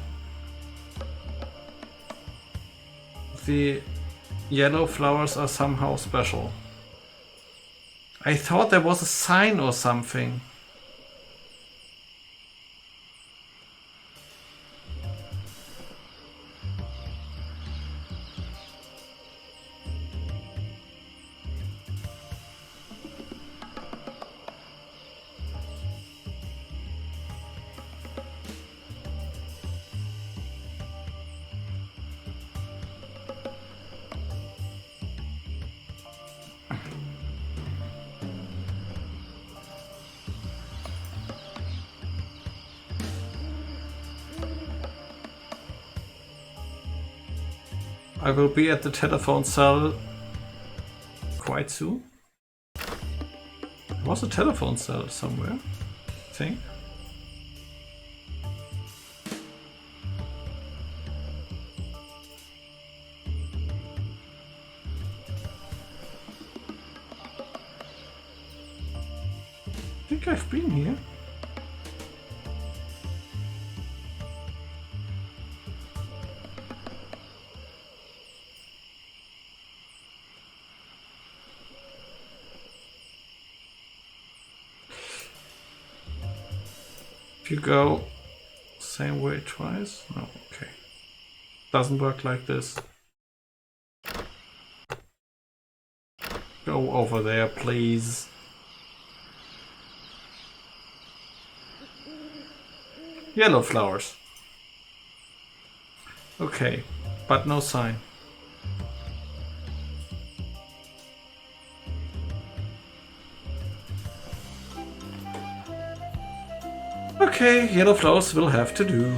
A: the yellow flowers are somehow special. I thought there was a sign or something. I will be at the telephone cell quite soon. There was a telephone cell somewhere, I think. I think I've been here. If you go same way twice, no, okay. Doesn't work like this. Go over there, please. Yellow flowers. Okay, but no sign. Okay, yellow flowers will have to do.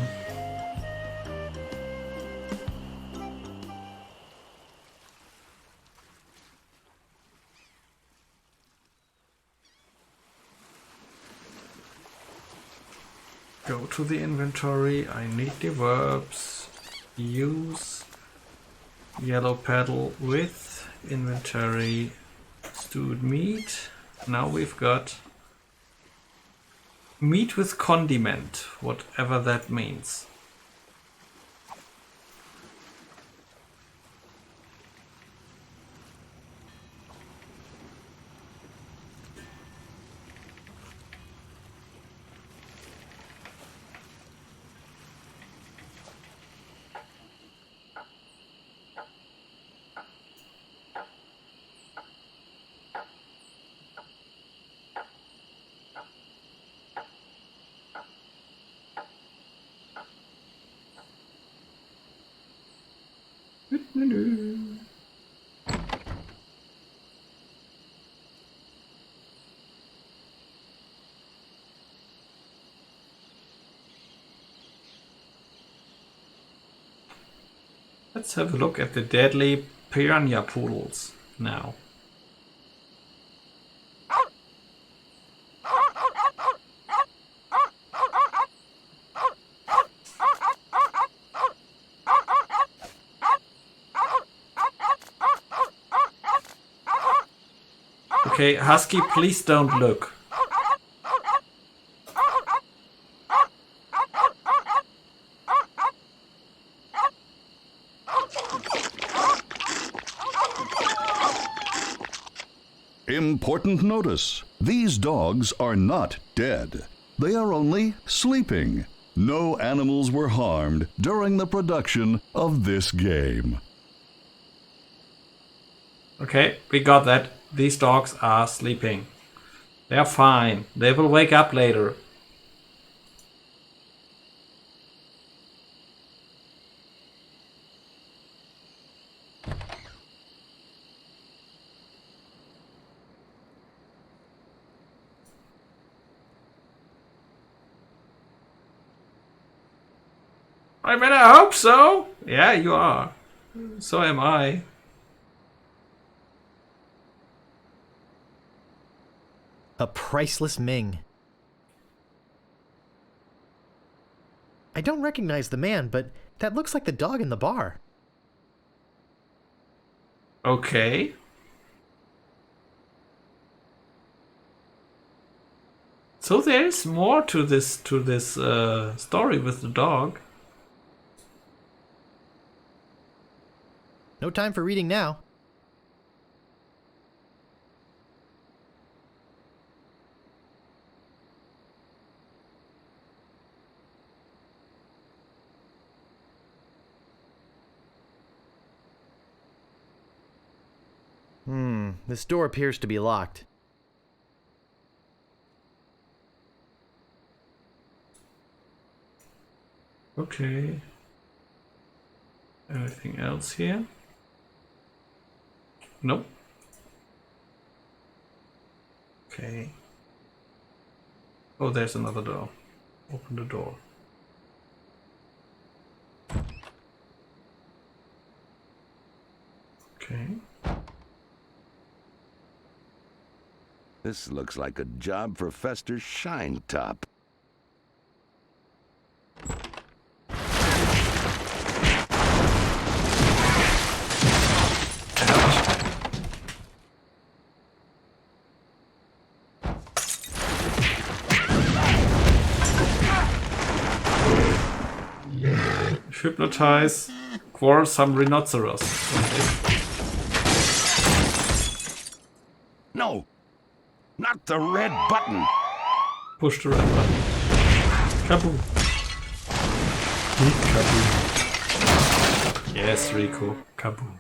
A: Go to the inventory. I need the verbs. Use yellow paddle with inventory stewed meat. Now we've got meat with condiment, whatever that means. Let's have a look at the deadly piranha poodles. now. Okay, Husky, please don't look.
D: Important notice. These dogs are not dead. They are only sleeping. No animals were harmed during the production of this game.
A: Okay, we got that. These dogs are sleeping. They're fine. They will wake up later. I mean, I hope so. Yeah, you are. So am I.
B: A priceless Ming. I don't recognize the man, but that looks like the dog in the bar.
A: Okay. So there's more to this story with the dog.
B: No time for reading now. This door appears to be locked.
A: Okay. Anything else here? Nope. Okay. Oh, there's another door. Open the door. Okay.
J: This looks like a job for Fester's Shine Top.
A: Hypnotize, quarrelsome rhinoceros. Okay.
J: No! Not the red button!
A: Push the red button. Kaboom. Kaboom. Yes, Rico. Kaboom.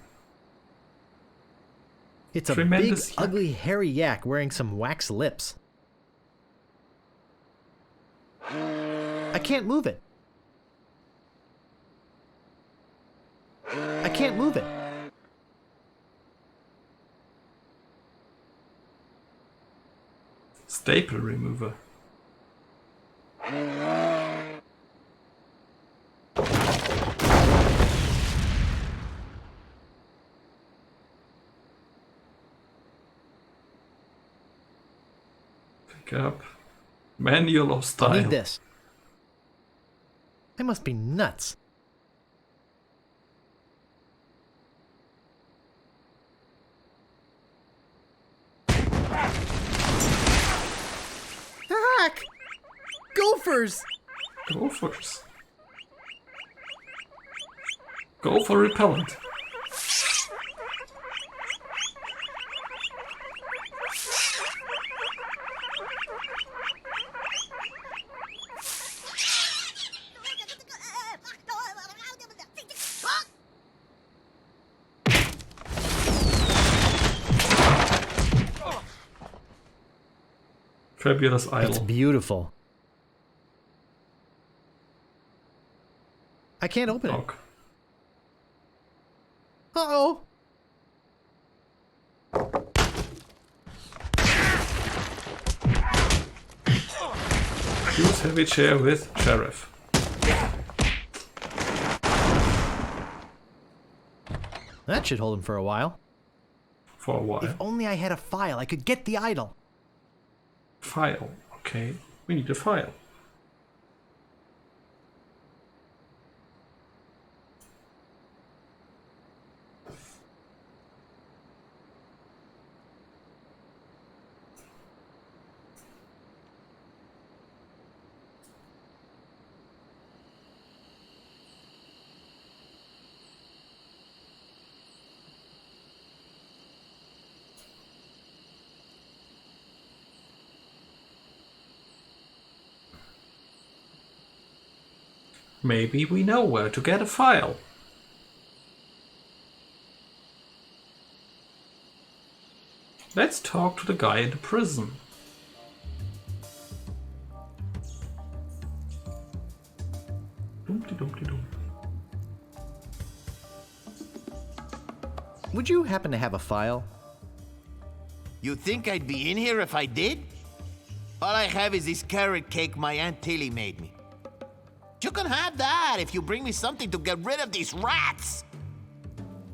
B: It's a
A: Tremendous
B: big,
A: yak.
B: ugly, hairy yak wearing some wax lips. I can't move it. I can't move it.
A: Staple remover. Pick up. Manual of style.
B: I need this. I must be nuts. Heck! Gophers!
A: Gophers. Go for repellent. Fabulous idol.
B: It's beautiful. I can't open it.
A: Lock.
B: Uh-oh.
A: Use heavy chair with sheriff.
B: That should hold him for a while.
A: For a while.
B: If only I had a file, I could get the idol.
A: File. Okay. We need a file. Maybe we know where to get a file. Let's talk to the guy in the prison. Dumpty-dumpty-dum.
B: Would you happen to have a file?
K: You think I'd be in here if I did? All I have is this carrot cake my Aunt Tilly made me. You can have that if you bring me something to get rid of these rats.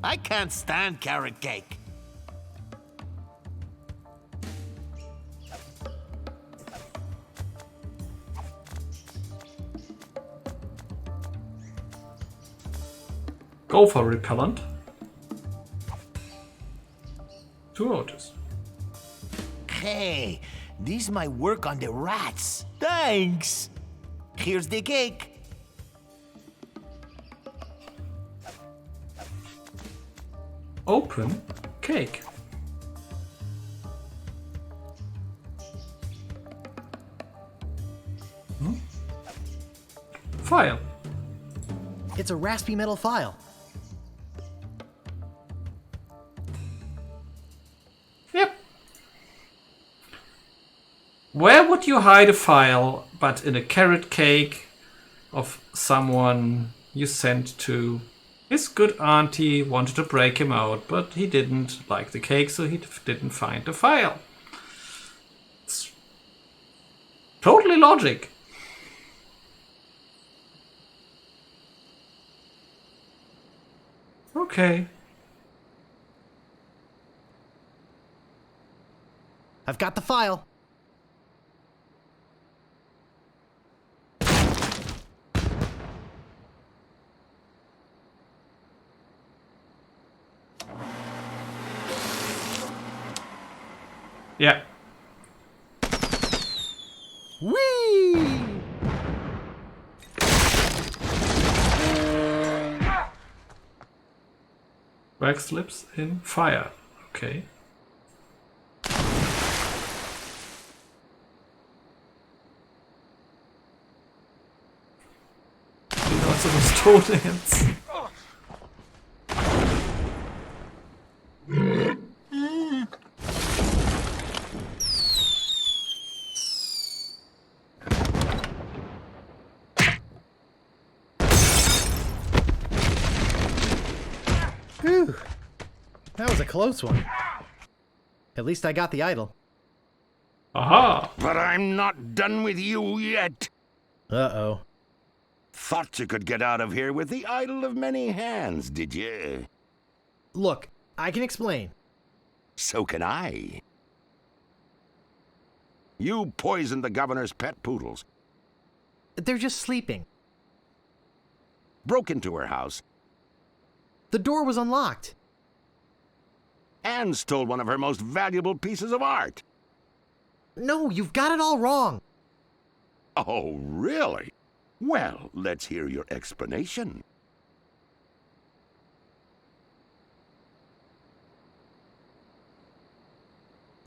K: I can't stand carrot cake.
A: Go for repellent. 2 ounces.
K: Hey, this might work on the rats. Thanks. Here's the cake.
A: Open cake. File.
B: It's a raspy metal file.
A: Yep. Where would you hide a file but in a carrot cake of someone you sent to? His good auntie wanted to break him out, but he didn't like the cake, so he didn't find the file. It's totally logic. Okay.
B: I've got the file.
A: Yeah.
B: Whee!
A: Wax slips in fire. Okay. Lots of those toad ants.
B: Whew. That was a close one. At least I got the idol.
A: Aha!
J: But I'm not done with you yet.
B: Uh-oh.
J: Thought you could get out of here with the idol of many hands, did you?
B: Look, I can explain.
J: So can I. You poisoned the governor's pet poodles,
B: They're just sleeping.
J: broke into her house,
B: The door was unlocked.
J: and stole one of her most valuable pieces of art.
B: No, you've got it all wrong.
J: Oh, really? Well, let's hear your explanation.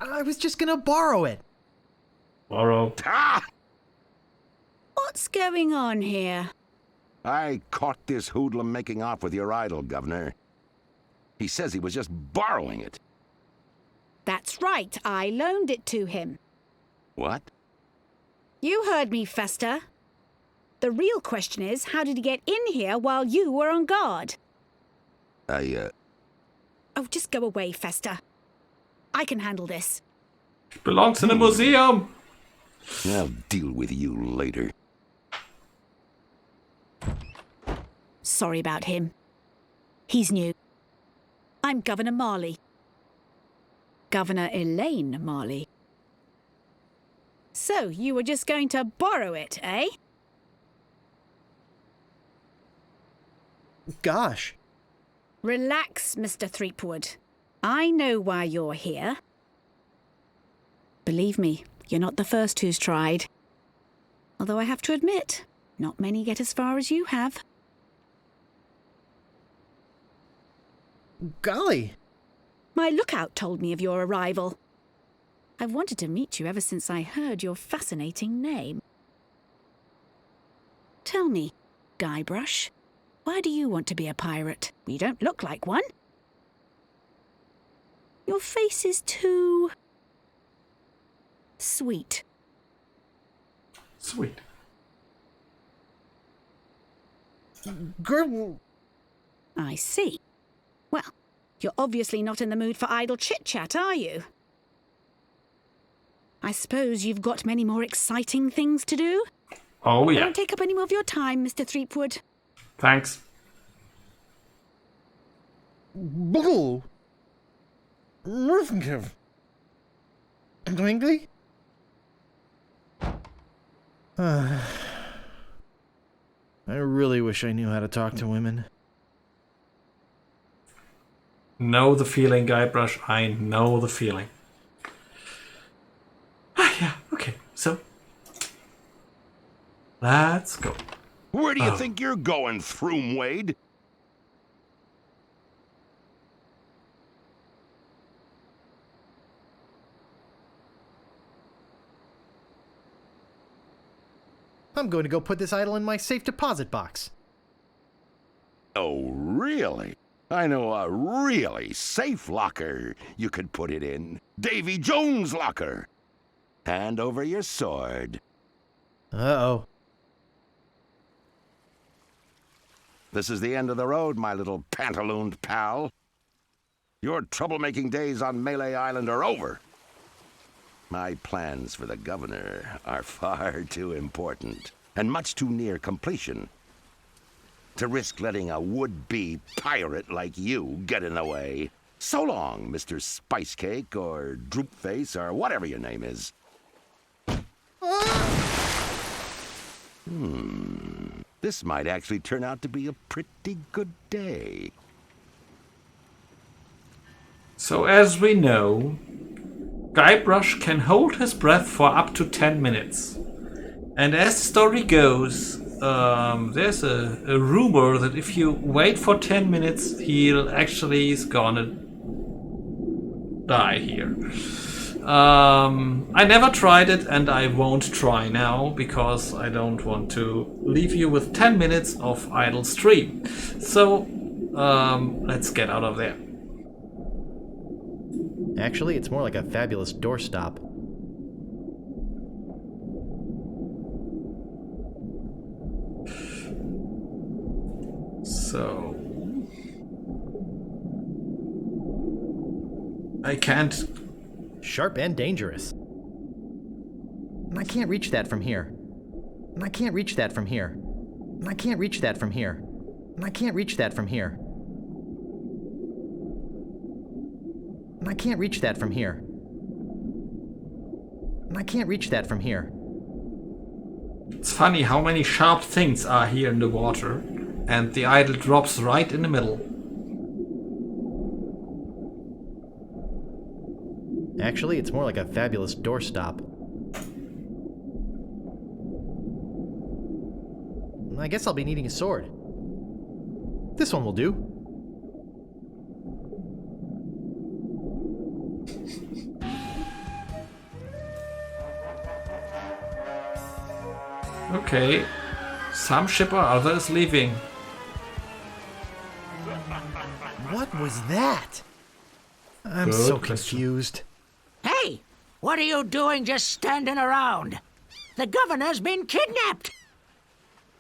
B: I was just gonna borrow it.
A: Borrow.
J: Ah!
L: What's going on here?
J: I caught this hoodlum making off with your idol, Governor. He says he was just borrowing it.
L: That's right, I loaned it to him.
J: What?
L: You heard me, Fester. The real question is, how did he get in here while you were on guard? Oh, just go away, Fester. I can handle this.
A: Belongs in a museum.
J: I'll deal with you later.
L: Sorry about him. He's new. I'm Governor Marley. Governor Elaine, Marley. So, you were just going to borrow it, eh?
B: Gosh.
L: Relax, Mr. Threepwood. I know why you're here. Believe me, you're not the first who's tried. Although I have to admit, not many get as far as you have.
B: Golly.
L: My lookout told me of your arrival. I've wanted to meet you ever since I heard your fascinating name. Tell me, Guybrush, why do you want to be a pirate? You don't look like one. Your face is too... sweet.
A: Sweet.
B: Girl.
L: I see. Well, you're obviously not in the mood for idle chit-chat, are you? I suppose you've got many more exciting things to do?
A: Oh, yeah.
L: I won't take up any more of your time, Mr. Threepwood.
A: Thanks.
B: Bull. Murphinkiv. Dingley? I really wish I knew how to talk to women.
A: Know the feeling, Guybrush. I know the feeling. Ah, yeah, okay. So, let's go.
J: Where do you think you're going, Throom Wade?
B: I'm going to go put this idol in my safe deposit box.
J: Oh, really? I know a really safe locker you could put it in. Davy Jones' locker. Hand over your sword.
B: Uh-oh.
J: This is the end of the road, my little pantalooned pal. Your troublemaking days on Melee Island are over. My plans for the governor are far too important and much too near completion to risk letting a would-be pirate like you get in the way. So long, Mr. Spicecake or Droopface or whatever your name is. This might actually turn out to be a pretty good day.
A: So as we know, Guybrush can hold his breath for up to 10 minutes. And as the story goes, there's a rumor that if you wait for 10 minutes, he's gonna die here. I never tried it and I won't try now because I don't want to leave you with 10 minutes of idle stream. So, let's get out of there.
B: Actually, it's more like a fabulous doorstop.
A: So... I can't...
B: Sharp and dangerous. And I can't reach that from here. And I can't reach that from here. And I can't reach that from here. And I can't reach that from here. And I can't reach that from here. And I can't reach that from here.
A: It's funny how many sharp things are here in the water, and the idol drops right in the middle.
B: Actually, it's more like a fabulous doorstop. I guess I'll be needing a sword. This one will do.
A: Okay, some shipper, others leaving.
B: What was that? I'm
A: Good
B: so
A: question.
B: confused.
K: Hey, what are you doing just standing around? The governor's been kidnapped.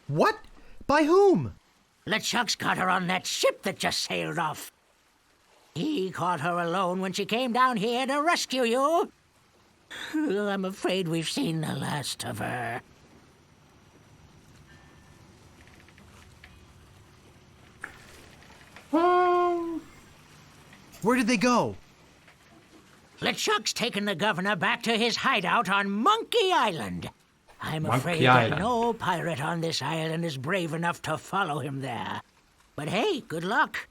B: What? By whom?
K: LeChuck's got her on that ship that just sailed off. He caught her alone when she came down here to rescue you. I'm afraid we've seen the last of her.
B: Where did they go?
K: LeChuck's taken the governor back to his hideout on Monkey Island. I'm afraid
A: Island.
K: that no pirate on this island is brave enough to follow him there. But hey, good luck.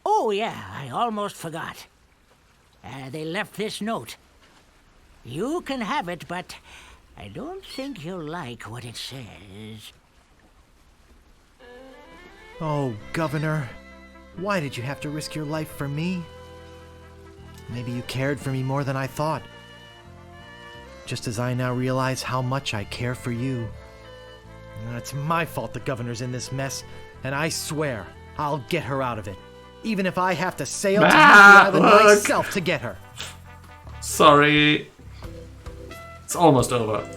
K: Oh, yeah, I almost forgot. They left this note. You can have it, but I don't think you'll like what it says.
B: Oh, Governor. Why did you have to risk your life for me? Maybe you cared for me more than I thought. Just as I now realize how much I care for you. It's my fault the Governor's in this mess, and I swear I'll get her out of it. Even if I have to sail to Monkey Island myself to get her.
A: Sorry. It's almost over.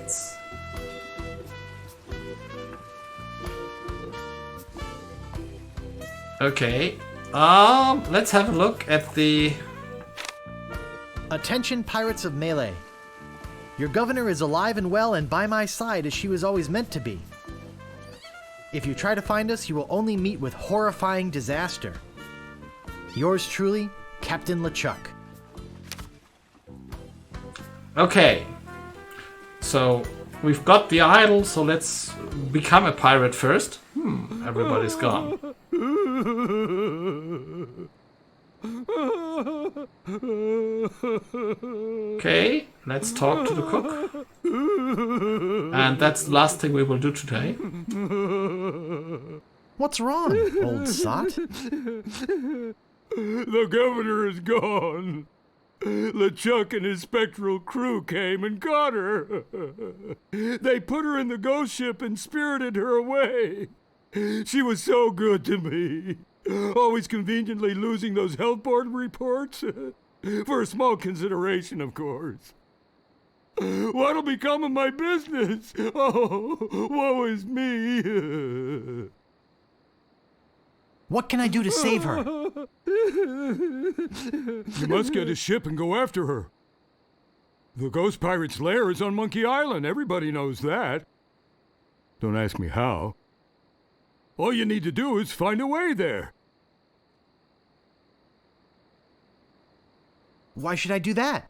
A: Okay. Let's have a look at the...
B: Attention, pirates of Melee. Your governor is alive and well and by my side as she was always meant to be. If you try to find us, you will only meet with horrifying disaster. Yours truly, Captain LeChuck.
A: Okay. So, we've got the idol, so let's become a pirate first. Everybody's gone. Okay, let's talk to the cook. And that's the last thing we will do today.
B: What's wrong, old sot?
C: The governor is gone. LeChuck and his spectral crew came and got her. They put her in the ghost ship and spirited her away. She was so good to me. Always conveniently losing those health board reports. For a small consideration, of course. What'll become of my business? Oh, woe is me.
B: What can I do to save her?
C: You must get a ship and go after her. The ghost pirate's lair is on Monkey Island. Everybody knows that. Don't ask me how. All you need to do is find a way there.
B: Why should I do that?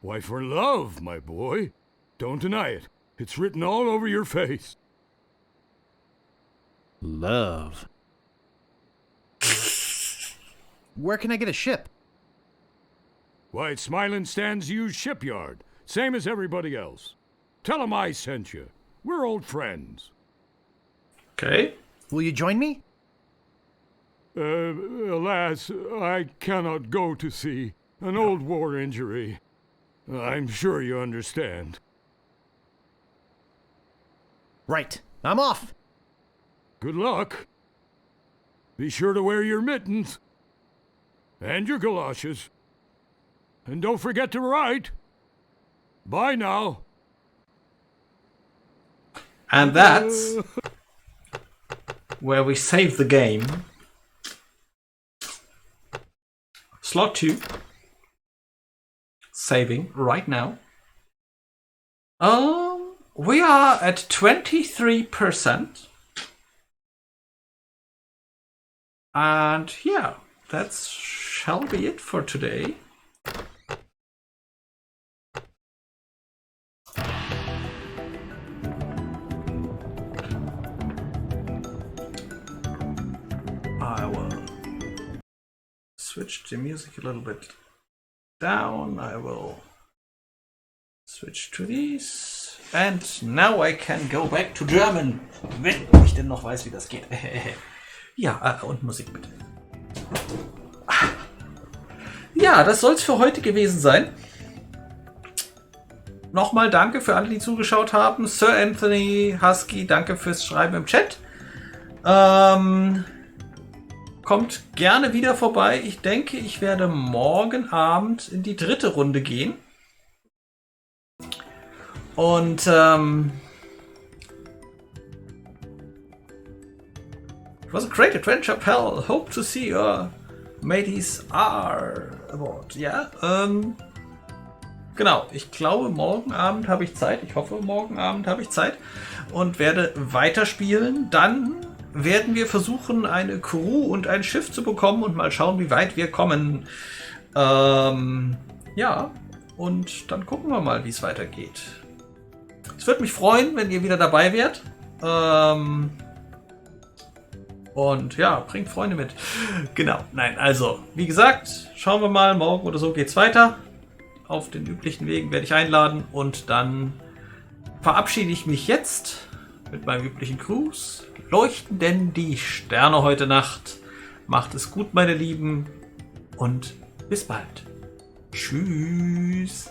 C: Why, for love, my boy. Don't deny it. It's written all over your face.
B: Love. Where can I get a ship?
C: Why, it's Smiling Stan's used shipyard. Same as everybody else. Tell 'em I sent you. We're old friends.
A: Okay.
B: Will you join me?
C: Alas, I cannot go to sea. An old war injury. I'm sure you understand.
B: Right. I'm off.
C: Good luck. Be sure to wear your mittens. And your galoshes. And don't forget to write. Bye now.
A: And that's where we save the game. Slot 2. Saving right now. We are at 23%. And yeah, that shall be it for today. I will switch the music a little bit down. I will switch to these. And now I can go back to German. Wenn ich denn noch weiß, wie das geht. Ja, und Musik bitte. Ja, das soll es für heute gewesen sein. Nochmal danke für alle, die zugeschaut haben. Sir Anthony, Husky, danke fürs Schreiben im Chat. Kommt gerne wieder vorbei. Ich denke, ich werde morgen Abend in die 3. Runde gehen. Und it was a great adventure, pal. Hope to see your mateys are aboard. Ja, genau. Ich glaube, morgen Abend habe ich Zeit. Ich hoffe, morgen Abend habe ich Zeit und werde weiterspielen. Dann werden wir versuchen, eine Crew und ein Schiff zu bekommen und mal schauen, wie weit wir kommen. Ja, und dann gucken wir mal, wie es weitergeht. Es würde mich freuen, wenn ihr wieder dabei wärt. Und ja, bringt Freunde mit. Genau, nein, also, wie gesagt, schauen wir mal, morgen oder so geht's weiter. Auf den üblichen Wegen werde ich einladen und dann verabschiede ich mich jetzt mit meinem üblichen Gruß. Leuchten denn die Sterne heute Nacht. Macht es gut, meine Lieben, und bis bald. Tschüss.